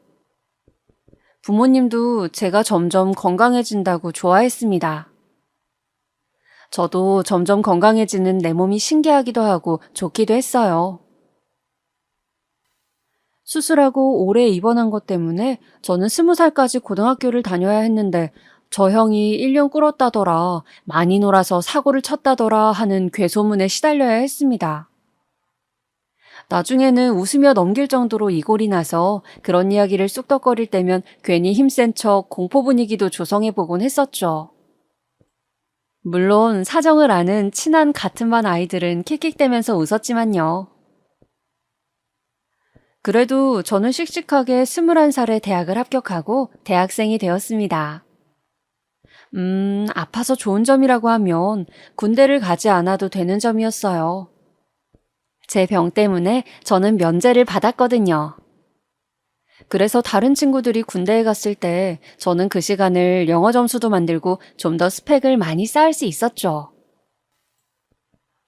부모님도 제가 점점 건강해진다고 좋아했습니다. 저도 점점 건강해지는 내 몸이 신기하기도 하고 좋기도 했어요. 수술하고 오래 입원한 것 때문에 저는 20살까지 고등학교를 다녀야 했는데 저 형이 1년 꿇었다더라, 많이 놀아서 사고를 쳤다더라 하는 괴소문에 시달려야 했습니다. 나중에는 웃으며 넘길 정도로 이골이 나서 그런 이야기를 쑥덕거릴 때면 괜히 힘센 척 공포 분위기도 조성해보곤 했었죠. 물론 사정을 아는 친한 같은 반 아이들은 킥킥대면서 웃었지만요. 그래도 저는 씩씩하게 21살에 대학을 합격하고 대학생이 되었습니다. 아파서 좋은 점이라고 하면 군대를 가지 않아도 되는 점이었어요. 제 병 때문에 저는 면제를 받았거든요. 그래서 다른 친구들이 군대에 갔을 때 저는 그 시간을 영어 점수도 만들고 좀 더 스펙을 많이 쌓을 수 있었죠.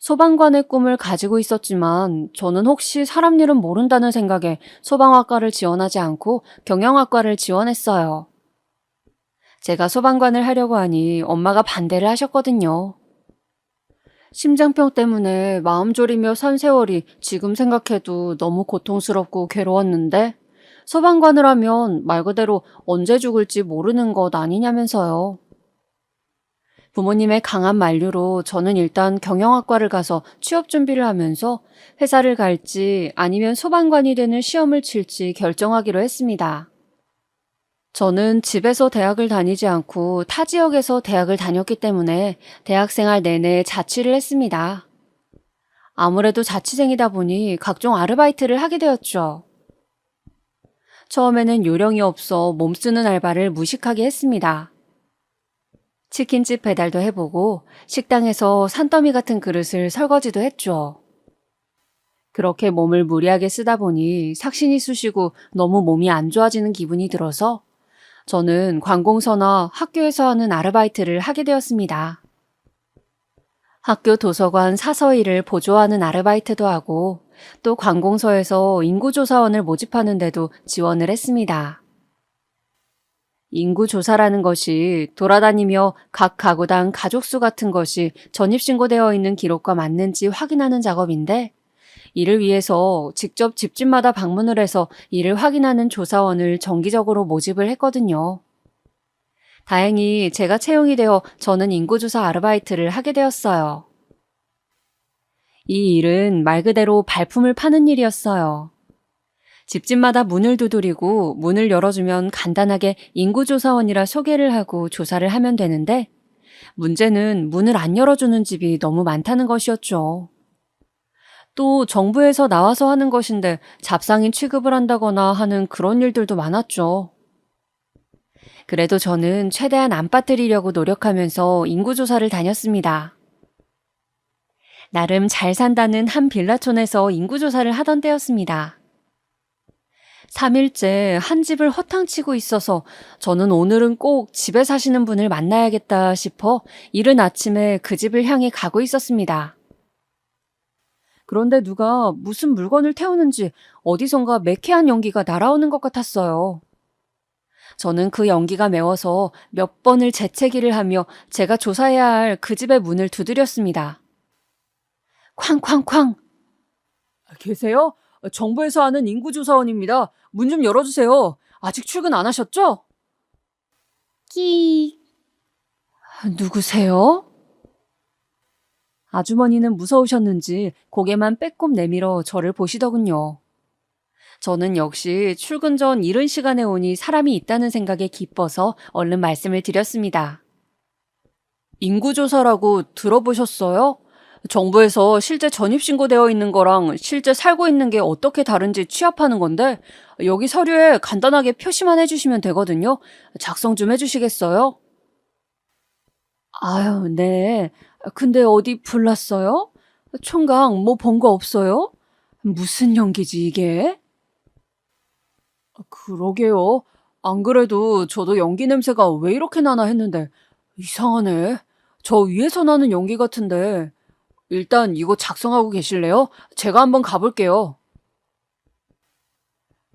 소방관의 꿈을 가지고 있었지만 저는 혹시 사람 일은 모른다는 생각에 소방학과를 지원하지 않고 경영학과를 지원했어요. 제가 소방관을 하려고 하니 엄마가 반대를 하셨거든요. 심장병 때문에 마음 졸이며 산 세월이 지금 생각해도 너무 고통스럽고 괴로웠는데 소방관을 하면 말 그대로 언제 죽을지 모르는 것 아니냐면서요. 부모님의 강한 만류로 저는 일단 경영학과를 가서 취업 준비를 하면서 회사를 갈지 아니면 소방관이 되는 시험을 칠지 결정하기로 했습니다. 저는 집에서 대학을 다니지 않고 타 지역에서 대학을 다녔기 때문에 대학생활 내내 자취를 했습니다. 아무래도 자취생이다 보니 각종 아르바이트를 하게 되었죠. 처음에는 요령이 없어 몸쓰는 알바를 무식하게 했습니다. 치킨집 배달도 해보고 식당에서 산더미 같은 그릇을 설거지도 했죠. 그렇게 몸을 무리하게 쓰다 보니 삭신이 쑤시고 너무 몸이 안 좋아지는 기분이 들어서 저는 관공서나 학교에서 하는 아르바이트를 하게 되었습니다. 학교 도서관 사서일을 보조하는 아르바이트도 하고 또 관공서에서 인구조사원을 모집하는 데도 지원을 했습니다. 인구조사라는 것이 돌아다니며 각 가구당 가족수 같은 것이 전입신고되어 있는 기록과 맞는지 확인하는 작업인데 이를 위해서 직접 집집마다 방문을 해서 이를 확인하는 조사원을 정기적으로 모집을 했거든요. 다행히 제가 채용이 되어 저는 인구조사 아르바이트를 하게 되었어요. 이 일은 말 그대로 발품을 파는 일이었어요. 집집마다 문을 두드리고 문을 열어주면 간단하게 인구조사원이라 소개를 하고 조사를 하면 되는데 문제는 문을 안 열어주는 집이 너무 많다는 것이었죠. 또 정부에서 나와서 하는 것인데 잡상인 취급을 한다거나 하는 그런 일들도 많았죠. 그래도 저는 최대한 안 빠뜨리려고 노력하면서 인구조사를 다녔습니다. 나름 잘 산다는 한 빌라촌에서 인구조사를 하던 때였습니다. 3일째 한 집을 허탕치고 있어서 저는 오늘은 꼭 집에 사시는 분을 만나야겠다 싶어 이른 아침에 그 집을 향해 가고 있었습니다. 그런데 누가 무슨 물건을 태우는지 어디선가 매캐한 연기가 날아오는 것 같았어요. 저는 그 연기가 매워서 몇 번을 재채기를 하며 제가 조사해야 할 그 집의 문을 두드렸습니다. 쾅쾅쾅! 계세요? 정부에서 하는 인구조사원입니다. 문 좀 열어주세요. 아직 출근 안 하셨죠? 끼... 누구세요? 아주머니는 무서우셨는지 고개만 빼꼼 내밀어 저를 보시더군요. 저는 역시 출근 전 이른 시간에 오니 사람이 있다는 생각에 기뻐서 얼른 말씀을 드렸습니다. 인구조사라고 들어보셨어요? 정부에서 실제 전입신고되어 있는 거랑 실제 살고 있는 게 어떻게 다른지 취합하는 건데 여기 서류에 간단하게 표시만 해주시면 되거든요. 작성 좀 해주시겠어요? 아유, 네. 근데 어디 불났어요? 총각 뭐 본 거 없어요? 무슨 연기지 이게? 그러게요. 안 그래도 저도 연기 냄새가 왜 이렇게 나나 했는데 이상하네. 저 위에서 나는 연기 같은데 일단 이거 작성하고 계실래요? 제가 한번 가볼게요.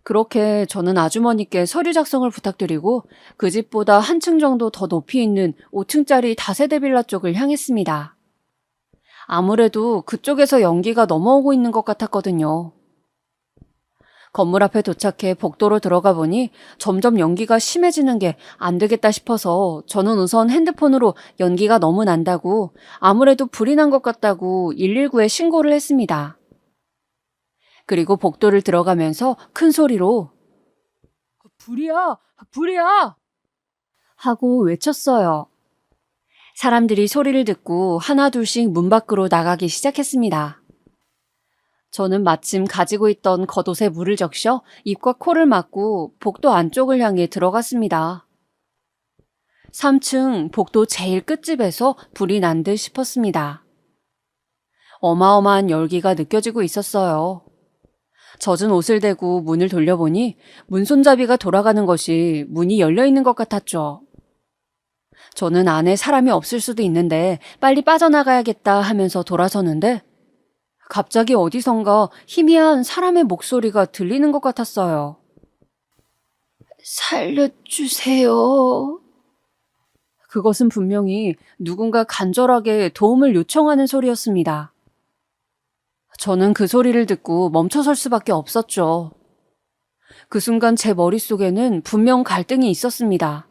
그렇게 저는 아주머니께 서류 작성을 부탁드리고 그 집보다 한층 정도 더 높이 있는 5층짜리 다세대 빌라 쪽을 향했습니다. 아무래도 그쪽에서 연기가 넘어오고 있는 것 같았거든요. 건물 앞에 도착해 복도로 들어가 보니 점점 연기가 심해지는 게 안 되겠다 싶어서 저는 우선 핸드폰으로 연기가 너무 난다고 아무래도 불이 난 것 같다고 119에 신고를 했습니다. 그리고 복도를 들어가면서 큰 소리로 불이야! 불이야! 하고 외쳤어요. 사람들이 소리를 듣고 하나둘씩 문 밖으로 나가기 시작했습니다. 저는 마침 가지고 있던 겉옷에 물을 적셔 입과 코를 막고 복도 안쪽을 향해 들어갔습니다. 3층 복도 제일 끝집에서 불이 난 듯 싶었습니다. 어마어마한 열기가 느껴지고 있었어요. 젖은 옷을 대고 문을 돌려보니 문 손잡이가 돌아가는 것이 문이 열려 있는 것 같았죠. 저는 안에 사람이 없을 수도 있는데 빨리 빠져나가야겠다 하면서 돌아서는데 갑자기 어디선가 희미한 사람의 목소리가 들리는 것 같았어요. 살려주세요. 그것은 분명히 누군가 간절하게 도움을 요청하는 소리였습니다. 저는 그 소리를 듣고 멈춰설 수밖에 없었죠. 그 순간 제 머릿속에는 분명 갈등이 있었습니다.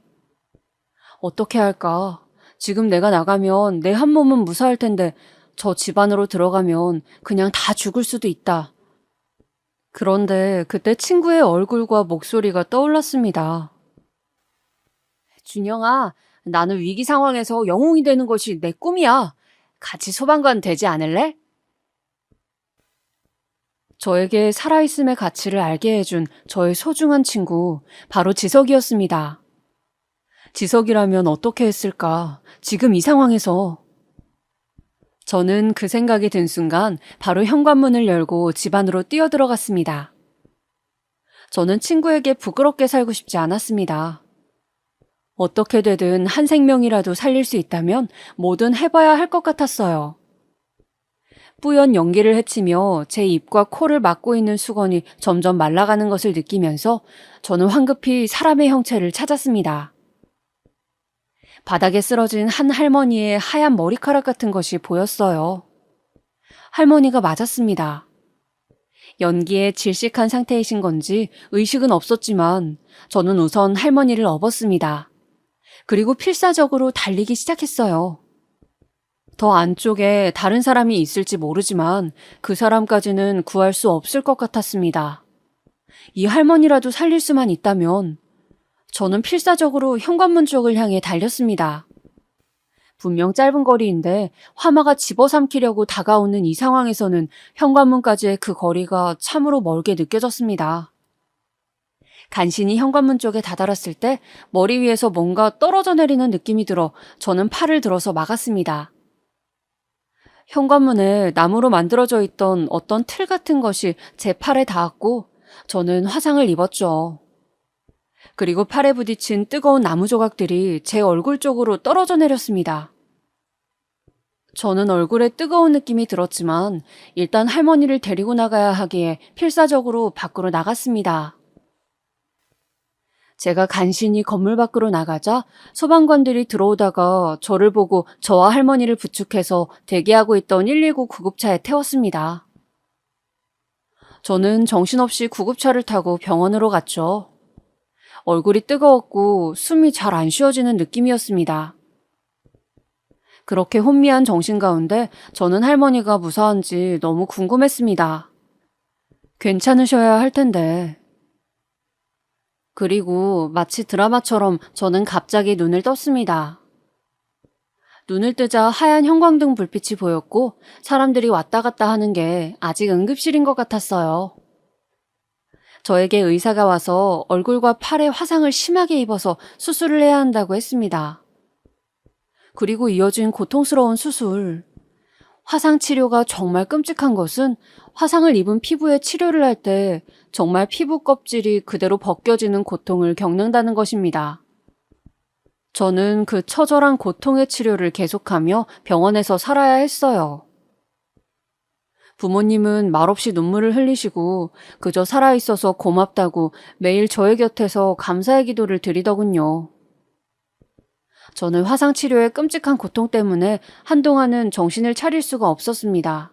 어떻게 할까? 지금 내가 나가면 내 한 몸은 무사할 텐데 저 집 안으로 들어가면 그냥 다 죽을 수도 있다. 그런데 그때 친구의 얼굴과 목소리가 떠올랐습니다. 준영아, 나는 위기 상황에서 영웅이 되는 것이 내 꿈이야. 같이 소방관 되지 않을래? 저에게 살아있음의 가치를 알게 해준 저의 소중한 친구, 바로 지석이었습니다. 지석이라면 어떻게 했을까? 지금 이 상황에서. 저는 그 생각이 든 순간 바로 현관문을 열고 집 안으로 뛰어들어갔습니다. 저는 친구에게 부끄럽게 살고 싶지 않았습니다. 어떻게 되든 한 생명이라도 살릴 수 있다면 뭐든 해봐야 할 것 같았어요. 뿌연 연기를 헤치며 제 입과 코를 막고 있는 수건이 점점 말라가는 것을 느끼면서 저는 황급히 사람의 형체를 찾았습니다. 바닥에 쓰러진 한 할머니의 하얀 머리카락 같은 것이 보였어요. 할머니가 맞았습니다. 연기에 질식한 상태이신 건지 의식은 없었지만 저는 우선 할머니를 업었습니다. 그리고 필사적으로 달리기 시작했어요. 더 안쪽에 다른 사람이 있을지 모르지만 그 사람까지는 구할 수 없을 것 같았습니다. 이 할머니라도 살릴 수만 있다면 저는 필사적으로 현관문 쪽을 향해 달렸습니다. 분명 짧은 거리인데 화마가 집어삼키려고 다가오는 이 상황에서는 현관문까지의 그 거리가 참으로 멀게 느껴졌습니다. 간신히 현관문 쪽에 다다랐을 때 머리 위에서 뭔가 떨어져 내리는 느낌이 들어 저는 팔을 들어서 막았습니다. 현관문에 나무로 만들어져 있던 어떤 틀 같은 것이 제 팔에 닿았고 저는 화상을 입었죠. 그리고 팔에 부딪힌 뜨거운 나무 조각들이 제 얼굴 쪽으로 떨어져 내렸습니다. 저는 얼굴에 뜨거운 느낌이 들었지만 일단 할머니를 데리고 나가야 하기에 필사적으로 밖으로 나갔습니다. 제가 간신히 건물 밖으로 나가자 소방관들이 들어오다가 저를 보고 저와 할머니를 부축해서 대기하고 있던 119 구급차에 태웠습니다. 저는 정신없이 구급차를 타고 병원으로 갔죠. 얼굴이 뜨거웠고 숨이 잘 안 쉬어지는 느낌이었습니다. 그렇게 혼미한 정신 가운데 저는 할머니가 무사한지 너무 궁금했습니다. 괜찮으셔야 할 텐데. 그리고 마치 드라마처럼 저는 갑자기 눈을 떴습니다. 눈을 뜨자 하얀 형광등 불빛이 보였고 사람들이 왔다 갔다 하는 게 아직 응급실인 것 같았어요. 저에게 의사가 와서 얼굴과 팔에 화상을 심하게 입어서 수술을 해야 한다고 했습니다. 그리고 이어진 고통스러운 수술. 화상 치료가 정말 끔찍한 것은 화상을 입은 피부에 치료를 할 때 정말 피부 껍질이 그대로 벗겨지는 고통을 겪는다는 것입니다. 저는 그 처절한 고통의 치료를 계속하며 병원에서 살아야 했어요. 부모님은 말없이 눈물을 흘리시고 그저 살아있어서 고맙다고 매일 저의 곁에서 감사의 기도를 드리더군요. 저는 화상치료의 끔찍한 고통 때문에 한동안은 정신을 차릴 수가 없었습니다.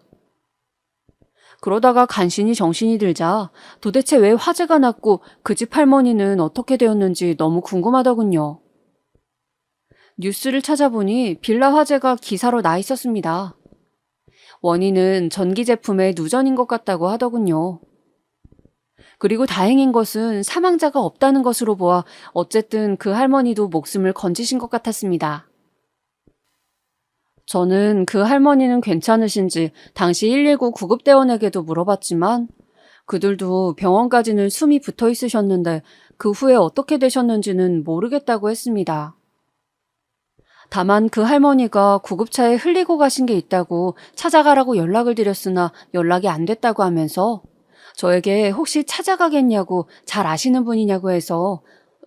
그러다가 간신히 정신이 들자 도대체 왜 화재가 났고 그 집 할머니는 어떻게 되었는지 너무 궁금하더군요. 뉴스를 찾아보니 빌라 화재가 기사로 나 있었습니다. 원인은 전기 제품의 누전인 것 같다고 하더군요. 그리고 다행인 것은 사망자가 없다는 것으로 보아 어쨌든 그 할머니도 목숨을 건지신 것 같았습니다. 저는 그 할머니는 괜찮으신지 당시 119 구급대원에게도 물어봤지만 그들도 병원까지는 숨이 붙어 있으셨는데 그 후에 어떻게 되셨는지는 모르겠다고 했습니다. 다만 그 할머니가 구급차에 흘리고 가신 게 있다고 찾아가라고 연락을 드렸으나 연락이 안 됐다고 하면서 저에게 혹시 찾아가겠냐고 잘 아시는 분이냐고 해서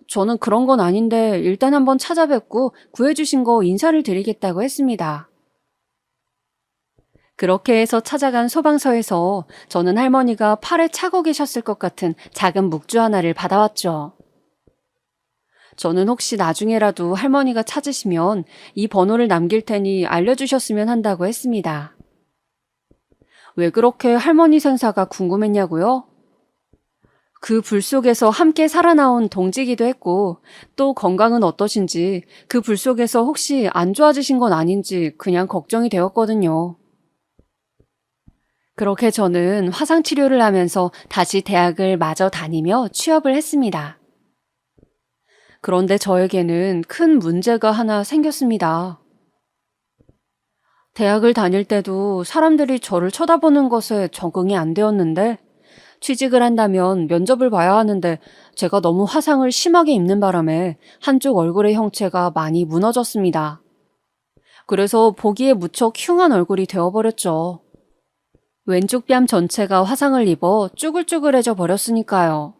저는 그런 건 아닌데 일단 한번 찾아뵙고 구해주신 거 인사를 드리겠다고 했습니다. 그렇게 해서 찾아간 소방서에서 저는 할머니가 팔에 차고 계셨을 것 같은 작은 묵주 하나를 받아왔죠. 저는 혹시 나중에라도 할머니가 찾으시면 이 번호를 남길 테니 알려주셨으면 한다고 했습니다. 왜 그렇게 할머니 생사가 궁금했냐고요? 그 불 속에서 함께 살아나온 동지기도 했고 또 건강은 어떠신지 그 불 속에서 혹시 안 좋아지신 건 아닌지 그냥 걱정이 되었거든요. 그렇게 저는 화상치료를 하면서 다시 대학을 마저 다니며 취업을 했습니다. 그런데 저에게는 큰 문제가 하나 생겼습니다. 대학을 다닐 때도 사람들이 저를 쳐다보는 것에 적응이 안 되었는데 취직을 한다면 면접을 봐야 하는데 제가 너무 화상을 심하게 입는 바람에 한쪽 얼굴의 형체가 많이 무너졌습니다. 그래서 보기에 무척 흉한 얼굴이 되어버렸죠. 왼쪽 뺨 전체가 화상을 입어 쭈글쭈글해져 버렸으니까요.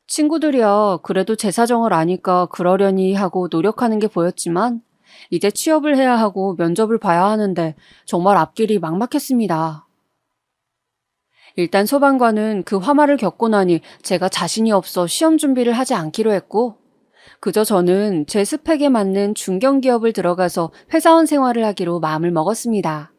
친구들이야 그래도 제 사정을 아니까 그러려니 하고 노력하는 게 보였지만 이제 취업을 해야 하고 면접을 봐야 하는데 정말 앞길이 막막했습니다. 일단 소방관은 그 화마를 겪고 나니 제가 자신이 없어 시험 준비를 하지 않기로 했고 그저 저는 제 스펙에 맞는 중견기업을 들어가서 회사원 생활을 하기로 마음을 먹었습니다.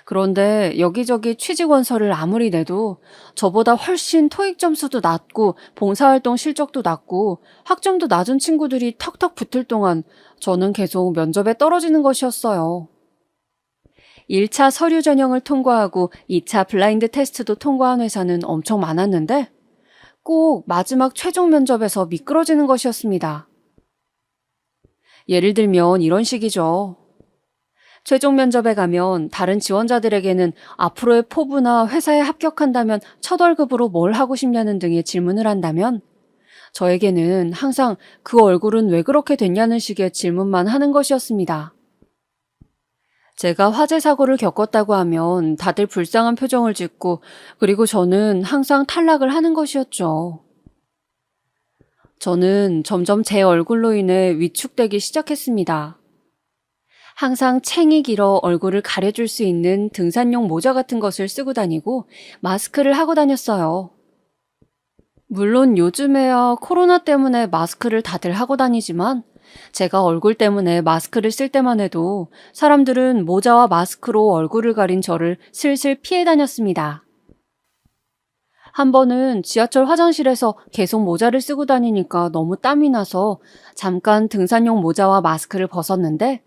그런데 여기저기 취직원서를 아무리 내도 저보다 훨씬 토익 점수도 낮고 봉사활동 실적도 낮고 학점도 낮은 친구들이 턱턱 붙을 동안 저는 계속 면접에 떨어지는 것이었어요. 1차 서류 전형을 통과하고 2차 블라인드 테스트도 통과한 회사는 엄청 많았는데 꼭 마지막 최종 면접에서 미끄러지는 것이었습니다. 예를 들면 이런 식이죠. 최종 면접에 가면 다른 지원자들에게는 앞으로의 포부나 회사에 합격한다면 첫 월급으로 뭘 하고 싶냐는 등의 질문을 한다면 저에게는 항상 그 얼굴은 왜 그렇게 됐냐는 식의 질문만 하는 것이었습니다. 제가 화재 사고를 겪었다고 하면 다들 불쌍한 표정을 짓고 그리고 저는 항상 탈락을 하는 것이었죠. 저는 점점 제 얼굴로 인해 위축되기 시작했습니다. 항상 챙이 길어 얼굴을 가려줄 수 있는 등산용 모자 같은 것을 쓰고 다니고 마스크를 하고 다녔어요. 물론 요즘에야 코로나 때문에 마스크를 다들 하고 다니지만 제가 얼굴 때문에 마스크를 쓸 때만 해도 사람들은 모자와 마스크로 얼굴을 가린 저를 슬슬 피해 다녔습니다. 한 번은 지하철 화장실에서 계속 모자를 쓰고 다니니까 너무 땀이 나서 잠깐 등산용 모자와 마스크를 벗었는데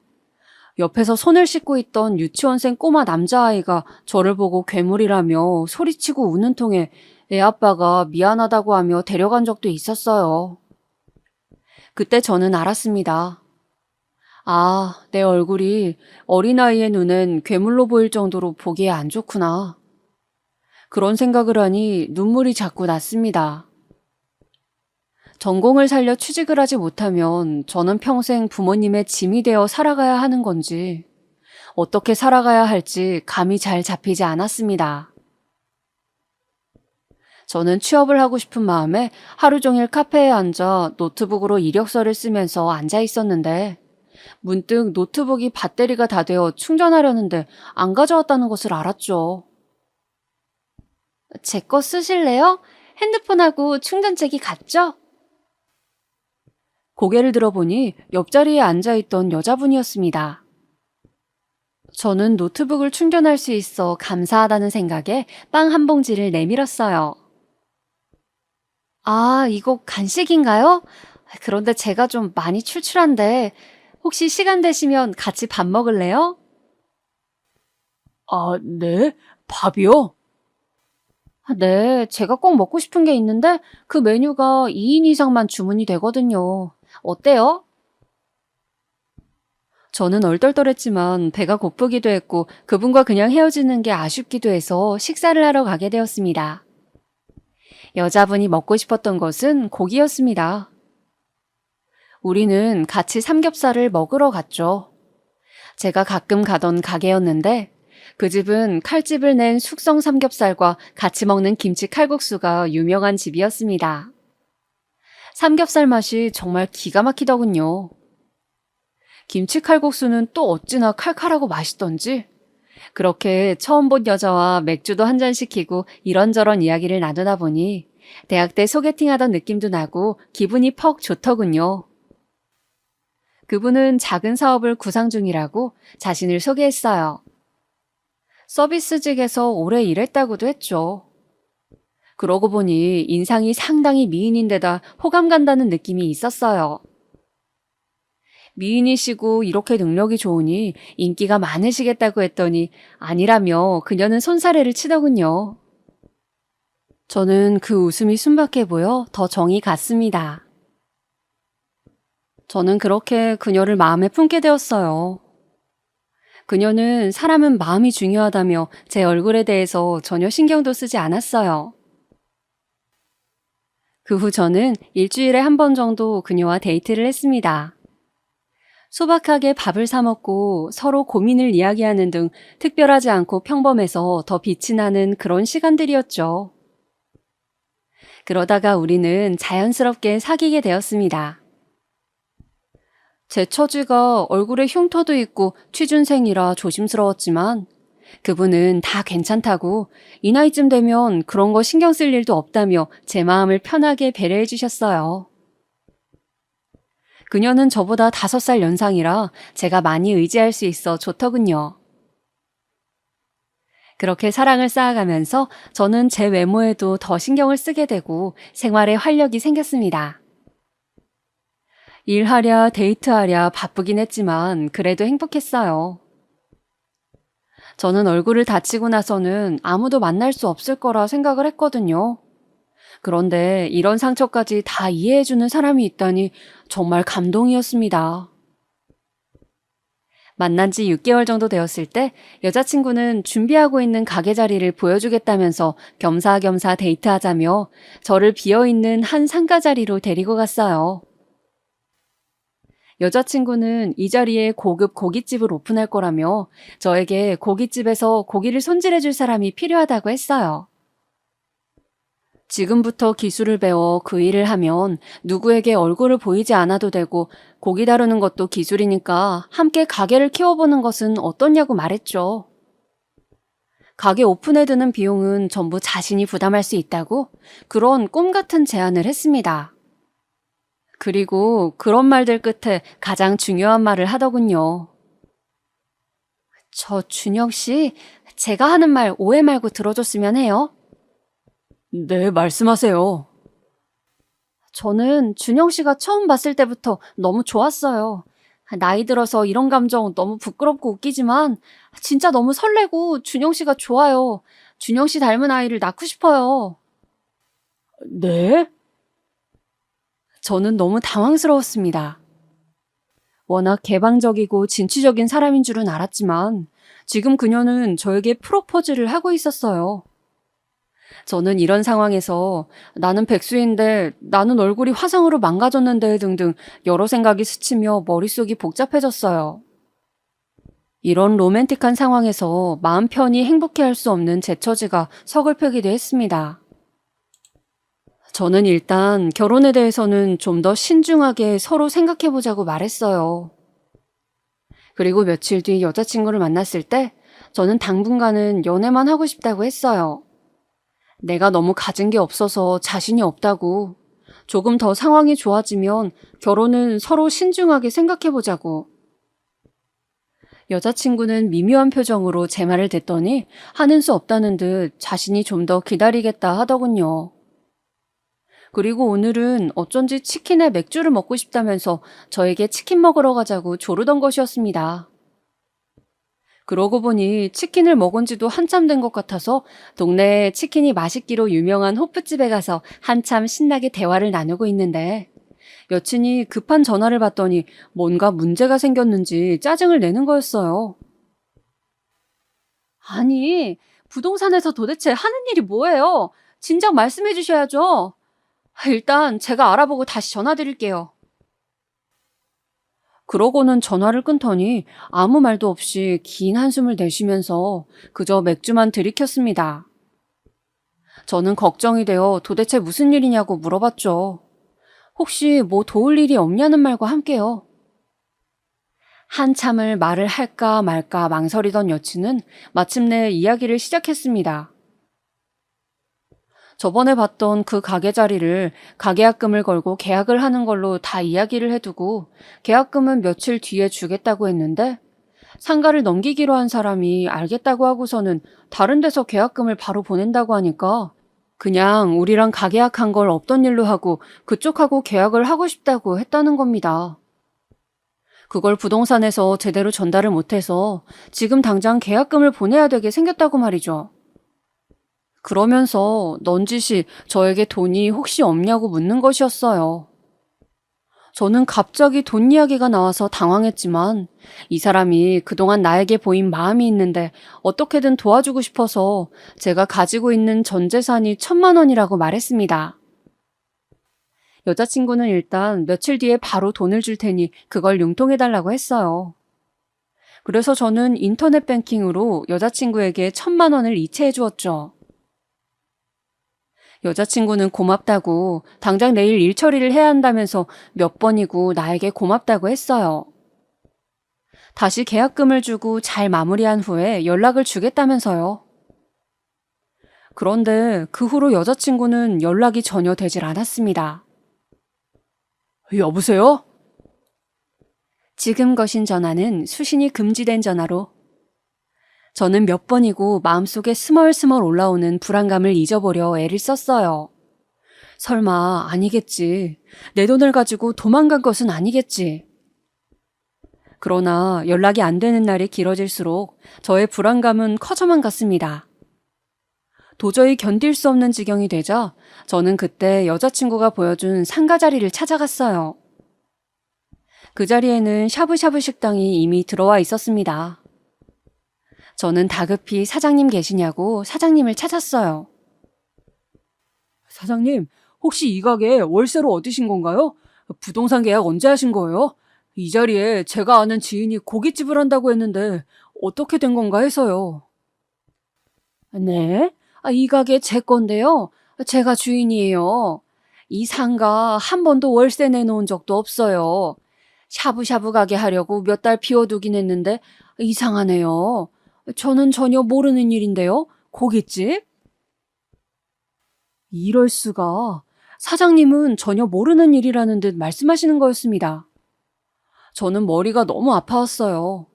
옆에서 손을 씻고 있던 유치원생 꼬마 남자아이가 저를 보고 괴물이라며 소리치고 우는 통에 애 아빠가 미안하다고 하며 데려간 적도 있었어요. 그때 저는 알았습니다. 아, 내 얼굴이 어린아이의 눈엔 괴물로 보일 정도로 보기에 안 좋구나. 그런 생각을 하니 눈물이 자꾸 났습니다. 전공을 살려 취직을 하지 못하면 저는 평생 부모님의 짐이 되어 살아가야 하는 건지 어떻게 살아가야 할지 감이 잘 잡히지 않았습니다. 저는 취업을 하고 싶은 마음에 하루 종일 카페에 앉아 노트북으로 이력서를 쓰면서 앉아 있었는데 문득 노트북이 배터리가 다 되어 충전하려는데 안 가져왔다는 것을 알았죠. 제 거 쓰실래요? 핸드폰하고 충전잭이 같죠? 고개를 들어보니 옆자리에 앉아있던 여자분이었습니다. 저는 노트북을 충전할 수 있어 감사하다는 생각에 빵 한 봉지를 내밀었어요. 아, 이거 간식인가요? 그런데 제가 좀 많이 출출한데 혹시 시간 되시면 같이 밥 먹을래요? 아, 네? 밥이요? 네, 제가 꼭 먹고 싶은 게 있는데 그 메뉴가 2인 이상만 주문이 되거든요. 어때요? 저는 얼떨떨했지만 배가 고프기도 했고 그분과 그냥 헤어지는 게 아쉽기도 해서 식사를 하러 가게 되었습니다. 여자분이 먹고 싶었던 것은 고기였습니다. 우리는 같이 삼겹살을 먹으러 갔죠. 제가 가끔 가던 가게였는데 그 집은 칼집을 낸 숙성 삼겹살과 같이 먹는 김치 칼국수가 유명한 집이었습니다. 삼겹살 맛이 정말 기가 막히더군요. 김치 칼국수는 또 어찌나 칼칼하고 맛있던지 그렇게 처음 본 여자와 맥주도 한 잔 시키고 이런저런 이야기를 나누다 보니 대학 때 소개팅하던 느낌도 나고 기분이 퍽 좋더군요. 그분은 작은 사업을 구상 중이라고 자신을 소개했어요. 서비스직에서 오래 일했다고도 했죠. 그러고 보니 인상이 상당히 미인인데다 호감 간다는 느낌이 있었어요. 미인이시고 이렇게 능력이 좋으니 인기가 많으시겠다고 했더니 아니라며 그녀는 손사래를 치더군요. 저는 그 웃음이 순박해 보여 더 정이 갔습니다. 저는 그렇게 그녀를 마음에 품게 되었어요. 그녀는 사람은 마음이 중요하다며 제 얼굴에 대해서 전혀 신경도 쓰지 않았어요. 그 후 저는 일주일에 한 번 정도 그녀와 데이트를 했습니다. 소박하게 밥을 사 먹고 서로 고민을 이야기하는 등 특별하지 않고 평범해서 더 빛이 나는 그런 시간들이었죠. 그러다가 우리는 자연스럽게 사귀게 되었습니다. 제 처지가 얼굴에 흉터도 있고 취준생이라 조심스러웠지만 그분은 다 괜찮다고 이 나이쯤 되면 그런 거 신경 쓸 일도 없다며 제 마음을 편하게 배려해 주셨어요. 그녀는 저보다 5살 연상이라 제가 많이 의지할 수 있어 좋더군요. 그렇게 사랑을 쌓아가면서 저는 제 외모에도 더 신경을 쓰게 되고 생활에 활력이 생겼습니다. 일하랴 데이트하랴 바쁘긴 했지만 그래도 행복했어요. 저는 얼굴을 다치고 나서는 아무도 만날 수 없을 거라 생각을 했거든요. 그런데 이런 상처까지 다 이해해주는 사람이 있다니 정말 감동이었습니다. 만난 지 6개월 정도 되었을 때 여자친구는 준비하고 있는 가게 자리를 보여주겠다면서 겸사겸사 데이트하자며 저를 비어있는 한 상가 자리로 데리고 갔어요. 여자친구는 이 자리에 고급 고깃집을 오픈할 거라며 저에게 고깃집에서 고기를 손질해줄 사람이 필요하다고 했어요. 지금부터 기술을 배워 그 일을 하면 누구에게 얼굴을 보이지 않아도 되고 고기 다루는 것도 기술이니까 함께 가게를 키워보는 것은 어떻냐고 말했죠. 가게 오픈에 드는 비용은 전부 자신이 부담할 수 있다고 그런 꿈 같은 제안을 했습니다. 그리고 그런 말들 끝에 가장 중요한 말을 하더군요. 저 준혁 씨, 제가 하는 말 오해 말고 들어줬으면 해요. 네, 말씀하세요. 저는 준영 씨가 처음 봤을 때부터 너무 좋았어요. 나이 들어서 이런 감정 너무 부끄럽고 웃기지만 진짜 너무 설레고 준영 씨가 좋아요. 준영 씨 닮은 아이를 낳고 싶어요. 네? 저는 너무 당황스러웠습니다. 워낙 개방적이고 진취적인 사람인 줄은 알았지만 지금 그녀는 저에게 프로포즈를 하고 있었어요. 저는 이런 상황에서 나는 백수인데 나는 얼굴이 화상으로 망가졌는데 등등 여러 생각이 스치며 머릿속이 복잡해졌어요. 이런 로맨틱한 상황에서 마음 편히 행복해할 수 없는 제 처지가 서글프기도 했습니다. 저는 일단 결혼에 대해서는 좀 더 신중하게 서로 생각해보자고 말했어요. 그리고 며칠 뒤 여자친구를 만났을 때 저는 당분간은 연애만 하고 싶다고 했어요. 내가 너무 가진 게 없어서 자신이 없다고. 조금 더 상황이 좋아지면 결혼은 서로 신중하게 생각해보자고. 여자친구는 미묘한 표정으로 제 말을 듣더니 하는 수 없다는 듯 자신이 좀 더 기다리겠다 하더군요. 그리고 오늘은 어쩐지 치킨에 맥주를 먹고 싶다면서 저에게 치킨 먹으러 가자고 조르던 것이었습니다. 그러고 보니 치킨을 먹은 지도 한참 된 것 같아서 동네에 치킨이 맛있기로 유명한 호프집에 가서 한참 신나게 대화를 나누고 있는데 여친이 급한 전화를 받더니 뭔가 문제가 생겼는지 짜증을 내는 거였어요. 아니, 부동산에서 도대체 하는 일이 뭐예요? 진작 말씀해 주셔야죠. 일단 제가 알아보고 다시 전화 드릴게요. 그러고는 전화를 끊더니 아무 말도 없이 긴 한숨을 내쉬면서 그저 맥주만 들이켰습니다. 저는 걱정이 되어 도대체 무슨 일이냐고 물어봤죠. 혹시 뭐 도울 일이 없냐는 말과 함께요. 한참을 말을 할까 말까 망설이던 여친은 마침내 이야기를 시작했습니다. 저번에 봤던 그 가게 자리를 가계약금을 걸고 계약을 하는 걸로 다 이야기를 해두고 계약금은 며칠 뒤에 주겠다고 했는데 상가를 넘기기로 한 사람이 알겠다고 하고서는 다른 데서 계약금을 바로 보낸다고 하니까 그냥 우리랑 가계약한 걸 없던 일로 하고 그쪽하고 계약을 하고 싶다고 했다는 겁니다. 그걸 부동산에서 제대로 전달을 못해서 지금 당장 계약금을 보내야 되게 생겼다고 말이죠. 그러면서 넌지시 저에게 돈이 혹시 없냐고 묻는 것이었어요. 저는 갑자기 돈 이야기가 나와서 당황했지만 이 사람이 그동안 나에게 보인 마음이 있는데 어떻게든 도와주고 싶어서 제가 가지고 있는 전 재산이 1,000만 원이라고 말했습니다. 여자친구는 일단 며칠 뒤에 바로 돈을 줄 테니 그걸 융통해달라고 했어요. 그래서 저는 인터넷 뱅킹으로 여자친구에게 1,000만 원을 이체해 주었죠. 여자친구는 고맙다고 당장 내일 일 처리를 해야 한다면서 몇 번이고 나에게 고맙다고 했어요. 다시 계약금을 주고 잘 마무리한 후에 연락을 주겠다면서요. 그런데 그 후로 여자친구는 연락이 전혀 되질 않았습니다. 여보세요? 지금 거신 전화는 수신이 금지된 전화로 저는 몇 번이고 마음속에 스멀스멀 올라오는 불안감을 잊어보려 애를 썼어요. 설마 아니겠지. 내 돈을 가지고 도망간 것은 아니겠지. 그러나 연락이 안 되는 날이 길어질수록 저의 불안감은 커져만 갔습니다. 도저히 견딜 수 없는 지경이 되자 저는 그때 여자친구가 보여준 상가 자리를 찾아갔어요. 그 자리에는 샤브샤브 식당이 이미 들어와 있었습니다. 저는 다급히 사장님 계시냐고 사장님을 찾았어요. 사장님, 혹시 이 가게 월세로 얻으신 건가요? 부동산 계약 언제 하신 거예요? 이 자리에 제가 아는 지인이 고깃집을 한다고 했는데 어떻게 된 건가 해서요. 네? 이 가게 제 건데요. 제가 주인이에요. 이 상가 한 번도 월세 내놓은 적도 없어요. 샤브샤브 가게 하려고 몇 달 비워두긴 했는데 이상하네요. 저는 전혀 모르는 일인데요. 고깃집? 이럴 수가. 사장님은 전혀 모르는 일이라는 듯 말씀하시는 거였습니다. 저는 머리가 너무 아파왔어요.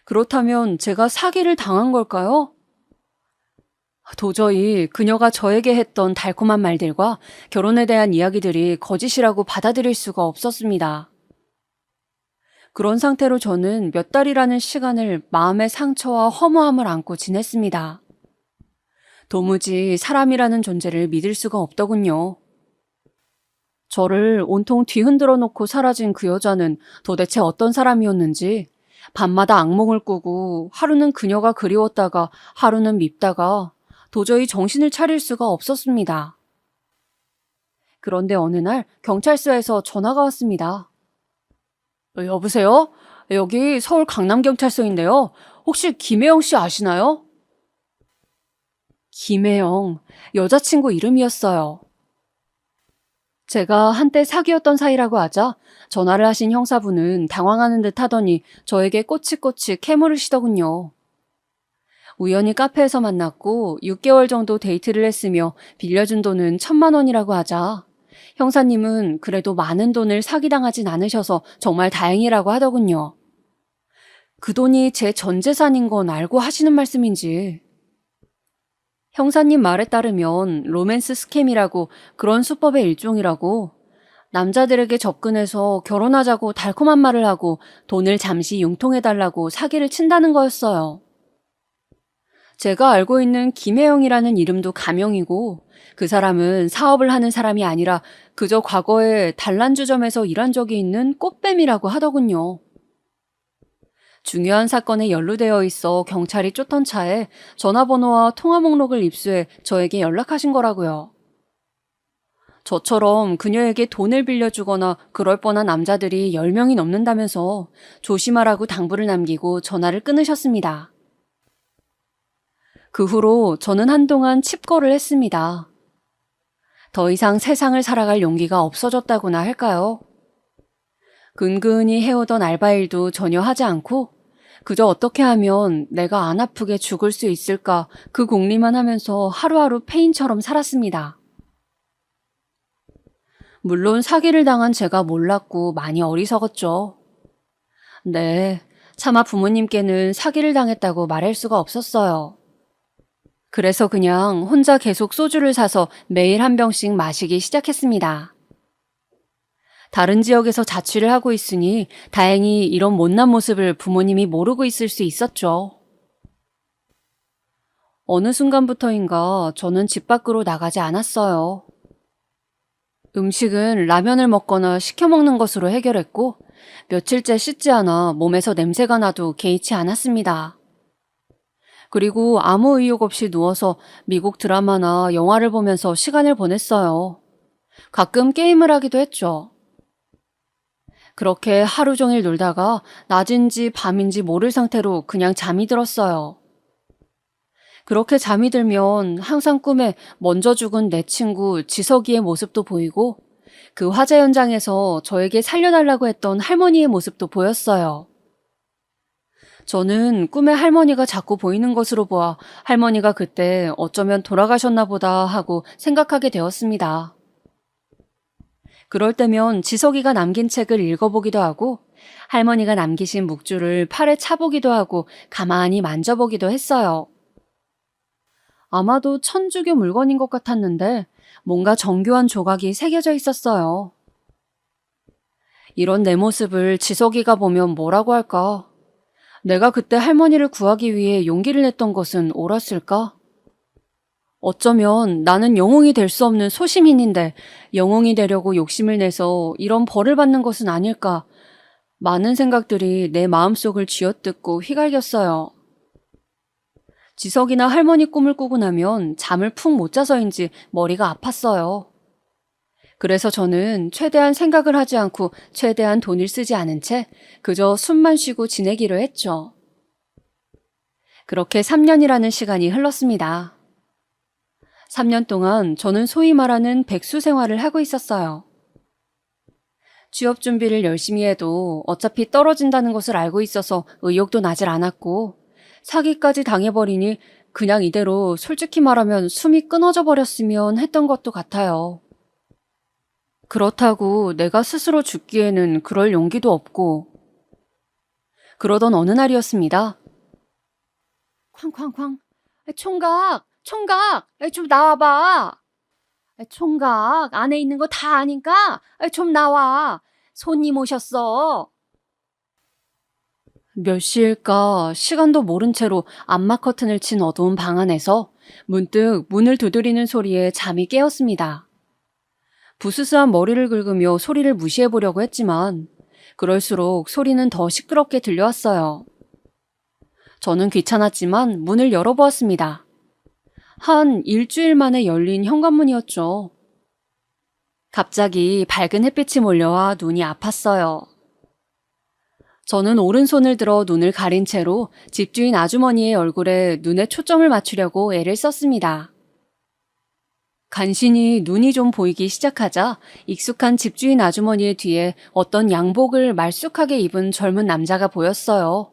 그렇다면 제가 사기를 당한 걸까요? 도저히 그녀가 저에게 했던 달콤한 말들과 결혼에 대한 이야기들이 거짓이라고 받아들일 수가 없었습니다. 그런 상태로 저는 몇 달이라는 시간을 마음의 상처와 허무함을 안고 지냈습니다. 도무지 사람이라는 존재를 믿을 수가 없더군요. 저를 온통 뒤흔들어 놓고 사라진 그 여자는 도대체 어떤 사람이었는지 밤마다 악몽을 꾸고 하루는 그녀가 그리웠다가 하루는 밉다가 도저히 정신을 차릴 수가 없었습니다. 그런데 어느 날 경찰서에서 전화가 왔습니다. 여보세요? 여기 서울 강남경찰서인데요. 혹시 김혜영 씨 아시나요? 김혜영, 여자친구 이름이었어요. 제가 한때 사귀었던 사이라고 하자 전화를 하신 형사분은 당황하는 듯 하더니 저에게 꼬치꼬치 캐물으시더군요. 우연히 카페에서 만났고 6개월 정도 데이트를 했으며 빌려준 돈은 1,000만 원이라고 하자 형사님은 그래도 많은 돈을 사기당하진 않으셔서 정말 다행이라고 하더군요. 그 돈이 제 전 재산인 건 알고 하시는 말씀인지. 형사님 말에 따르면 로맨스 스캠이라고 그런 수법의 일종이라고 남자들에게 접근해서 결혼하자고 달콤한 말을 하고 돈을 잠시 융통해달라고 사기를 친다는 거였어요. 제가 알고 있는 김혜영이라는 이름도 가명이고 그 사람은 사업을 하는 사람이 아니라 그저 과거에 단란주점에서 일한 적이 있는 꽃뱀이라고 하더군요. 중요한 사건에 연루되어 있어 경찰이 쫓던 차에 전화번호와 통화 목록을 입수해 저에게 연락하신 거라고요. 저처럼 그녀에게 돈을 빌려주거나 그럴 뻔한 남자들이 10명이 넘는다면서 조심하라고 당부를 남기고 전화를 끊으셨습니다. 그 후로 저는 한동안 칩거를 했습니다. 더 이상 세상을 살아갈 용기가 없어졌다고나 할까요? 근근히 해오던 알바일도 전혀 하지 않고 그저 어떻게 하면 내가 안 아프게 죽을 수 있을까 그 궁리만 하면서 하루하루 페인처럼 살았습니다. 물론 사기를 당한 제가 몰랐고 많이 어리석었죠. 네, 차마 부모님께는 사기를 당했다고 말할 수가 없었어요. 그래서 그냥 혼자 계속 소주를 사서 매일 한 병씩 마시기 시작했습니다. 다른 지역에서 자취를 하고 있으니 다행히 이런 못난 모습을 부모님이 모르고 있을 수 있었죠. 어느 순간부터인가 저는 집 밖으로 나가지 않았어요. 음식은 라면을 먹거나 시켜 먹는 것으로 해결했고 며칠째 씻지 않아 몸에서 냄새가 나도 개의치 않았습니다. 그리고 아무 의욕 없이 누워서 미국 드라마나 영화를 보면서 시간을 보냈어요. 가끔 게임을 하기도 했죠. 그렇게 하루 종일 놀다가 낮인지 밤인지 모를 상태로 그냥 잠이 들었어요. 그렇게 잠이 들면 항상 꿈에 먼저 죽은 내 친구 지석이의 모습도 보이고 그 화재 현장에서 저에게 살려달라고 했던 할머니의 모습도 보였어요. 저는 꿈에 할머니가 자꾸 보이는 것으로 보아 할머니가 그때 어쩌면 돌아가셨나 보다 하고 생각하게 되었습니다. 그럴 때면 지석이가 남긴 책을 읽어보기도 하고 할머니가 남기신 묵주를 팔에 차보기도 하고 가만히 만져보기도 했어요. 아마도 천주교 물건인 것 같았는데 뭔가 정교한 조각이 새겨져 있었어요. 이런 내 모습을 지석이가 보면 뭐라고 할까? 내가 그때 할머니를 구하기 위해 용기를 냈던 것은 옳았을까? 어쩌면 나는 영웅이 될 수 없는 소심인인데 영웅이 되려고 욕심을 내서 이런 벌을 받는 것은 아닐까? 많은 생각들이 내 마음속을 쥐어뜯고 휘갈겼어요. 지석이나 할머니 꿈을 꾸고 나면 잠을 푹 못 자서인지 머리가 아팠어요. 그래서 저는 최대한 생각을 하지 않고 최대한 돈을 쓰지 않은 채 그저 숨만 쉬고 지내기로 했죠. 그렇게 3년이라는 시간이 흘렀습니다. 3년 동안 저는 소위 말하는 백수 생활을 하고 있었어요. 취업 준비를 열심히 해도 어차피 떨어진다는 것을 알고 있어서 의욕도 나질 않았고 사기까지 당해버리니 그냥 이대로 솔직히 말하면 숨이 끊어져 버렸으면 했던 것도 같아요. 그렇다고 내가 스스로 죽기에는 그럴 용기도 없고 그러던 어느 날이었습니다. 쾅쾅쾅. 총각! 총각! 좀 나와봐! 총각! 안에 있는 거 다 아니까 좀 나와! 손님 오셨어! 몇 시일까 시간도 모른 채로 암막 커튼을 친 어두운 방 안에서 문득 문을 두드리는 소리에 잠이 깨었습니다. 부스스한 머리를 긁으며 소리를 무시해보려고 했지만 그럴수록 소리는 더 시끄럽게 들려왔어요. 저는 귀찮았지만 문을 열어보았습니다. 한 일주일 만에 열린 현관문이었죠. 갑자기 밝은 햇빛이 몰려와 눈이 아팠어요. 저는 오른손을 들어 눈을 가린 채로 집주인 아주머니의 얼굴에 눈에 초점을 맞추려고 애를 썼습니다. 간신히 눈이 좀 보이기 시작하자 익숙한 집주인 아주머니의 뒤에 어떤 양복을 말쑥하게 입은 젊은 남자가 보였어요.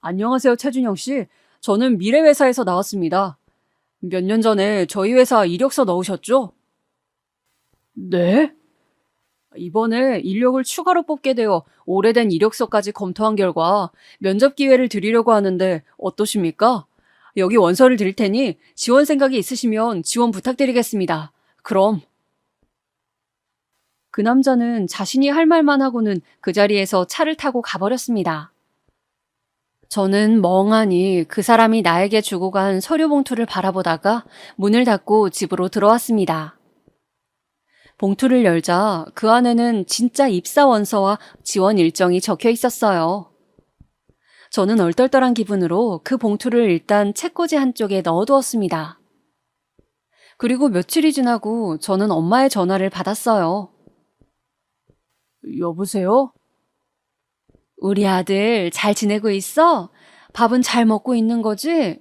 안녕하세요, 최준영 씨. 저는 미래회사에서 나왔습니다. 몇 년 전에 저희 회사 이력서 넣으셨죠? 네? 이번에 인력을 추가로 뽑게 되어 오래된 이력서까지 검토한 결과 면접 기회를 드리려고 하는데 어떠십니까? 여기 원서를 드릴 테니 지원 생각이 있으시면 지원 부탁드리겠습니다. 그럼. 그 남자는 자신이 할 말만 하고는 그 자리에서 차를 타고 가버렸습니다. 저는 멍하니 그 사람이 나에게 주고 간 서류 봉투를 바라보다가 문을 닫고 집으로 들어왔습니다. 봉투를 열자 그 안에는 진짜 입사 원서와 지원 일정이 적혀 있었어요. 저는 얼떨떨한 기분으로 그 봉투를 일단 책꽂이 한쪽에 넣어두었습니다. 그리고 며칠이 지나고 저는 엄마의 전화를 받았어요. 여보세요? 우리 아들 잘 지내고 있어? 밥은 잘 먹고 있는 거지?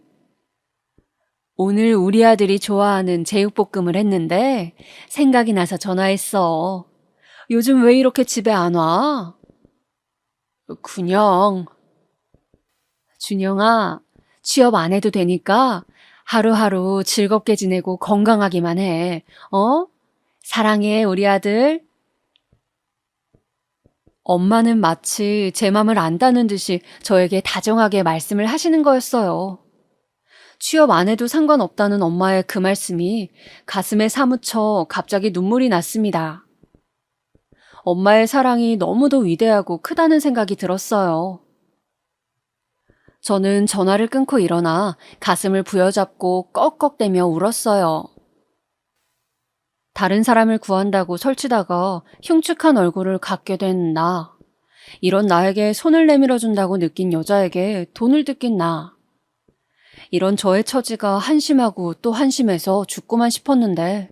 오늘 우리 아들이 좋아하는 제육볶음을 했는데 생각이 나서 전화했어. 요즘 왜 이렇게 집에 안 와? 그냥. 준영아, 취업 안 해도 되니까 하루하루 즐겁게 지내고 건강하기만 해. 어? 사랑해, 우리 아들. 엄마는 마치 제 맘을 안다는 듯이 저에게 다정하게 말씀을 하시는 거였어요. 취업 안 해도 상관없다는 엄마의 그 말씀이 가슴에 사무쳐 갑자기 눈물이 났습니다. 엄마의 사랑이 너무도 위대하고 크다는 생각이 들었어요. 저는 전화를 끊고 일어나 가슴을 부여잡고 꺽꺽대며 울었어요. 다른 사람을 구한다고 설치다가 흉측한 얼굴을 갖게 된 나. 이런 나에게 손을 내밀어 준다고 느낀 여자에게 돈을 뜯긴 나. 이런 저의 처지가 한심하고 또 한심해서 죽고만 싶었는데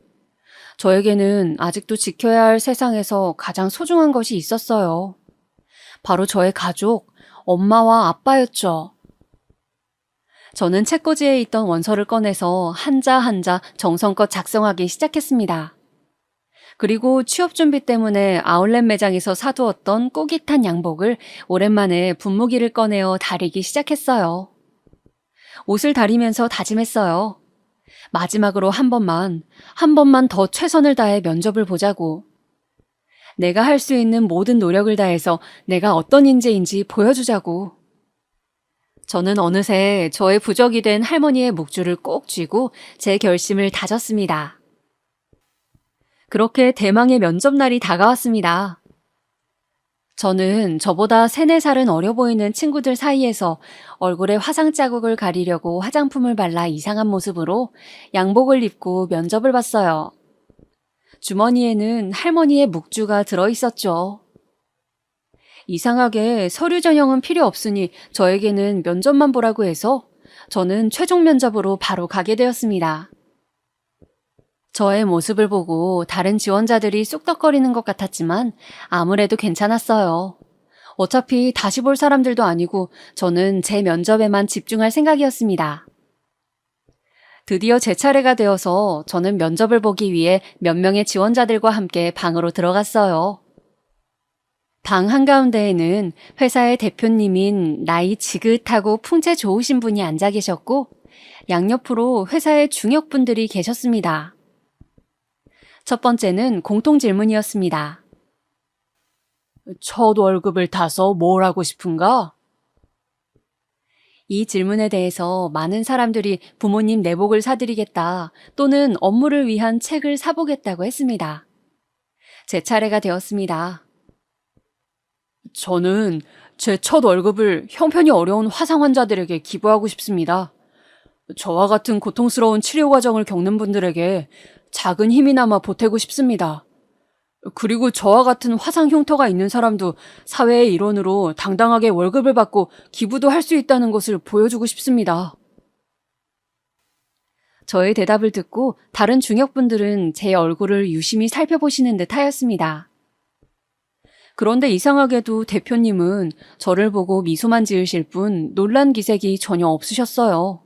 저에게는 아직도 지켜야 할 세상에서 가장 소중한 것이 있었어요. 바로 저의 가족, 엄마와 아빠였죠. 저는 책꽂이에 있던 원서를 꺼내서 한자 한자 정성껏 작성하기 시작했습니다. 그리고 취업 준비 때문에 아울렛 매장에서 사두었던 꼬깃한 양복을 오랜만에 분무기를 꺼내어 다리기 시작했어요. 옷을 다리면서 다짐했어요. 마지막으로 한 번만 더 최선을 다해 면접을 보자고. 내가 할 수 있는 모든 노력을 다해서 내가 어떤 인재인지 보여주자고. 저는 어느새 저의 부적이 된 할머니의 묵주를 꼭 쥐고 제 결심을 다졌습니다. 그렇게 대망의 면접날이 다가왔습니다. 저는 저보다 3, 4살은 어려 보이는 친구들 사이에서 얼굴에 화상 자국을 가리려고 화장품을 발라 이상한 모습으로 양복을 입고 면접을 봤어요. 주머니에는 할머니의 묵주가 들어있었죠. 이상하게 서류 전형은 필요 없으니 저에게는 면접만 보라고 해서 저는 최종 면접으로 바로 가게 되었습니다. 저의 모습을 보고 다른 지원자들이 쑥덕거리는 것 같았지만 아무래도 괜찮았어요. 어차피 다시 볼 사람들도 아니고 저는 제 면접에만 집중할 생각이었습니다. 드디어 제 차례가 되어서 저는 면접을 보기 위해 몇 명의 지원자들과 함께 방으로 들어갔어요. 방 한가운데에는 회사의 대표님인 나이 지긋하고 풍채 좋으신 분이 앉아 계셨고 양옆으로 회사의 중역분들이 계셨습니다. 첫 번째는 공통 질문이었습니다. 첫 월급을 타서 뭘 하고 싶은가? 이 질문에 대해서 많은 사람들이 부모님 내복을 사드리겠다 또는 업무를 위한 책을 사보겠다고 했습니다. 제 차례가 되었습니다. 저는 제 첫 월급을 형편이 어려운 화상 환자들에게 기부하고 싶습니다. 저와 같은 고통스러운 치료 과정을 겪는 분들에게 작은 힘이나마 보태고 싶습니다. 그리고 저와 같은 화상 흉터가 있는 사람도 사회의 일원으로 당당하게 월급을 받고 기부도 할 수 있다는 것을 보여주고 싶습니다. 저의 대답을 듣고 다른 중역분들은 제 얼굴을 유심히 살펴보시는 듯 하였습니다. 그런데 이상하게도 대표님은 저를 보고 미소만 지으실 뿐 놀란 기색이 전혀 없으셨어요.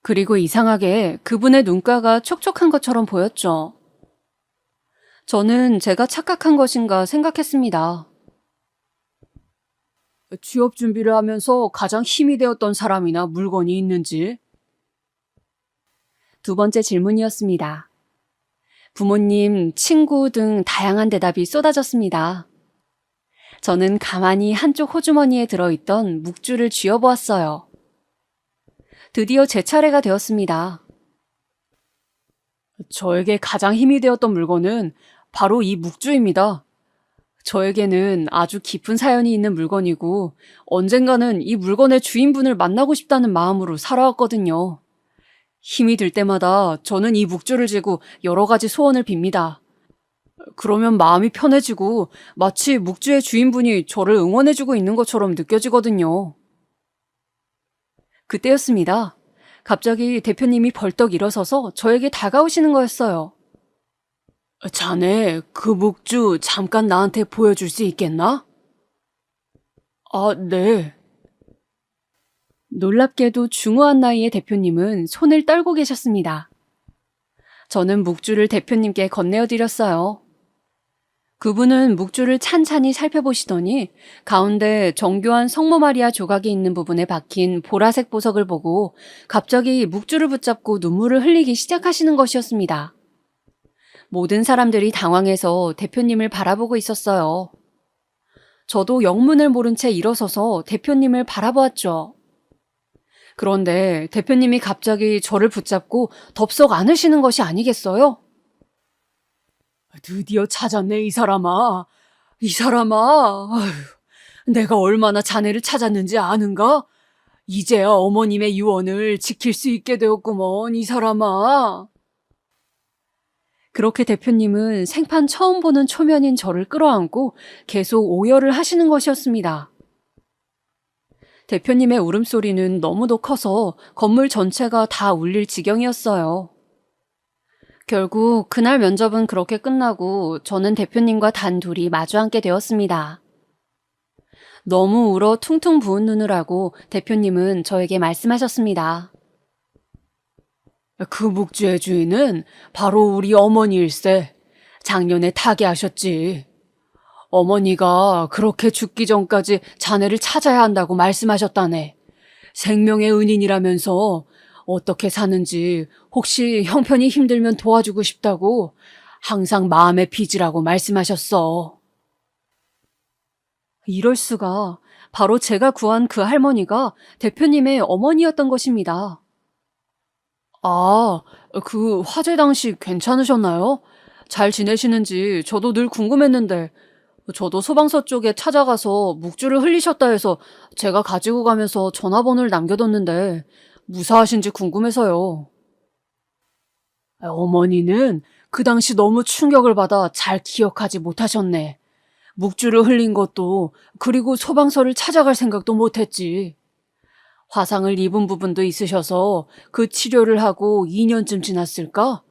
그리고 이상하게 그분의 눈가가 촉촉한 것처럼 보였죠. 저는 제가 착각한 것인가 생각했습니다. 취업 준비를 하면서 가장 힘이 되었던 사람이나 물건이 있는지? 두 번째 질문이었습니다. 부모님, 친구 등 다양한 대답이 쏟아졌습니다. 저는 가만히 한쪽 호주머니에 들어있던 묵주를 쥐어보았어요. 드디어 제 차례가 되었습니다. 저에게 가장 힘이 되었던 물건은 바로 이 묵주입니다. 저에게는 아주 깊은 사연이 있는 물건이고 언젠가는 이 물건의 주인분을 만나고 싶다는 마음으로 살아왔거든요. 힘이 들 때마다 저는 이 묵주를 쥐고 여러 가지 소원을 빕니다. 그러면 마음이 편해지고 마치 묵주의 주인분이 저를 응원해주고 있는 것처럼 느껴지거든요. 그때였습니다. 갑자기 대표님이 벌떡 일어서서 저에게 다가오시는 거였어요. 자네, 그 묵주 잠깐 나한테 보여줄 수 있겠나? 아, 네. 놀랍게도 중후한 나이의 대표님은 손을 떨고 계셨습니다. 저는 묵주를 대표님께 건네어드렸어요. 그분은 묵주를 찬찬히 살펴보시더니 가운데 정교한 성모 마리아 조각이 있는 부분에 박힌 보라색 보석을 보고 갑자기 묵주를 붙잡고 눈물을 흘리기 시작하시는 것이었습니다. 모든 사람들이 당황해서 대표님을 바라보고 있었어요. 저도 영문을 모른 채 일어서서 대표님을 바라보았죠. 그런데 대표님이 갑자기 저를 붙잡고 덥석 안으시는 것이 아니겠어요? 드디어 찾았네, 이 사람아. 이 사람아. 아휴, 내가 얼마나 자네를 찾았는지 아는가? 이제야 어머님의 유언을 지킬 수 있게 되었구먼, 이 사람아. 그렇게 대표님은 생판 처음 보는 초면인 저를 끌어안고 계속 오열을 하시는 것이었습니다. 대표님의 울음소리는 너무도 커서 건물 전체가 다 울릴 지경이었어요. 결국 그날 면접은 그렇게 끝나고 저는 대표님과 단둘이 마주 앉게 되었습니다. 너무 울어 퉁퉁 부은 눈을 하고 대표님은 저에게 말씀하셨습니다. 그 묵주의 주인은 바로 우리 어머니일세. 작년에 타계하셨지. 어머니가 그렇게 죽기 전까지 자네를 찾아야 한다고 말씀하셨다네. 생명의 은인이라면서 어떻게 사는지 혹시 형편이 힘들면 도와주고 싶다고 항상 마음에 빚으라고 말씀하셨어. 이럴 수가. 바로 제가 구한 그 할머니가 대표님의 어머니였던 것입니다. 아, 그 화재 당시 괜찮으셨나요? 잘 지내시는지 저도 늘 궁금했는데 저도 소방서 쪽에 찾아가서 묵주를 흘리셨다 해서 제가 가지고 가면서 전화번호를 남겨뒀는데 무사하신지 궁금해서요. 어머니는 그 당시 너무 충격을 받아 잘 기억하지 못하셨네. 묵주를 흘린 것도 그리고 소방서를 찾아갈 생각도 못했지. 화상을 입은 부분도 있으셔서 그 치료를 하고 2년쯤 지났을까?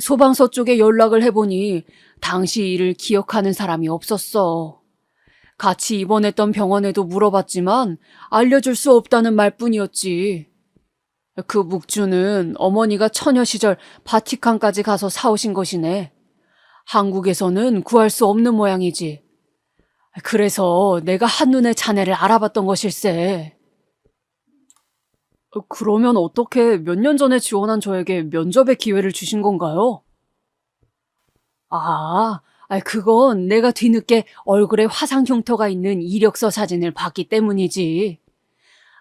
소방서 쪽에 연락을 해보니 당시 일을 기억하는 사람이 없었어. 같이 입원했던 병원에도 물어봤지만 알려줄 수 없다는 말뿐이었지. 그 묵주는 어머니가 처녀 시절 바티칸까지 가서 사오신 것이네. 한국에서는 구할 수 없는 모양이지. 그래서 내가 한눈에 자네를 알아봤던 것일세. 그러면 어떻게 몇 년 전에 지원한 저에게 면접의 기회를 주신 건가요? 그건 내가 뒤늦게 얼굴에 화상 흉터가 있는 이력서 사진을 봤기 때문이지.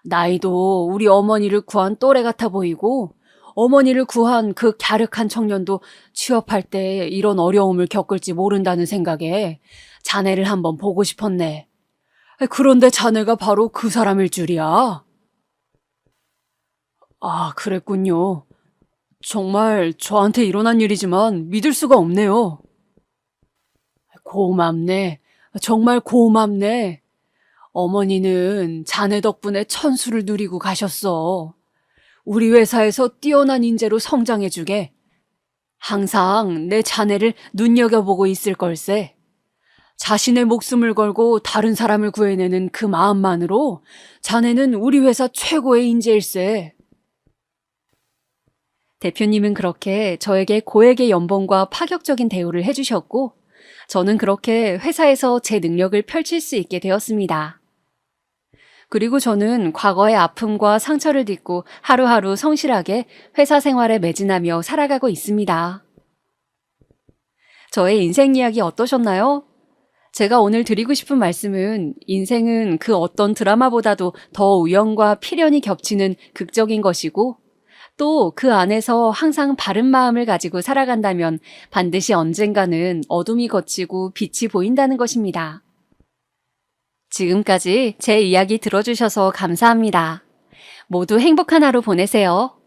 나이도 우리 어머니를 구한 또래 같아 보이고 어머니를 구한 그 갸륵한 청년도 취업할 때 이런 어려움을 겪을지 모른다는 생각에 자네를 한번 보고 싶었네. 그런데 자네가 바로 그 사람일 줄이야. 아, 그랬군요. 정말 저한테 일어난 일이지만 믿을 수가 없네요. 고맙네. 정말 고맙네. 어머니는 자네 덕분에 천수를 누리고 가셨어. 우리 회사에서 뛰어난 인재로 성장해주게. 항상 내 자네를 눈여겨보고 있을 걸세. 자신의 목숨을 걸고 다른 사람을 구해내는 그 마음만으로 자네는 우리 회사 최고의 인재일세. 대표님은 그렇게 저에게 고액의 연봉과 파격적인 대우를 해주셨고 저는 그렇게 회사에서 제 능력을 펼칠 수 있게 되었습니다. 그리고 저는 과거의 아픔과 상처를 딛고 하루하루 성실하게 회사 생활에 매진하며 살아가고 있습니다. 저의 인생 이야기 어떠셨나요? 제가 오늘 드리고 싶은 말씀은 인생은 그 어떤 드라마보다도 더 우연과 필연이 겹치는 극적인 것이고 또 그 안에서 항상 바른 마음을 가지고 살아간다면 반드시 언젠가는 어둠이 걷히고 빛이 보인다는 것입니다. 지금까지 제 이야기 들어주셔서 감사합니다. 모두 행복한 하루 보내세요.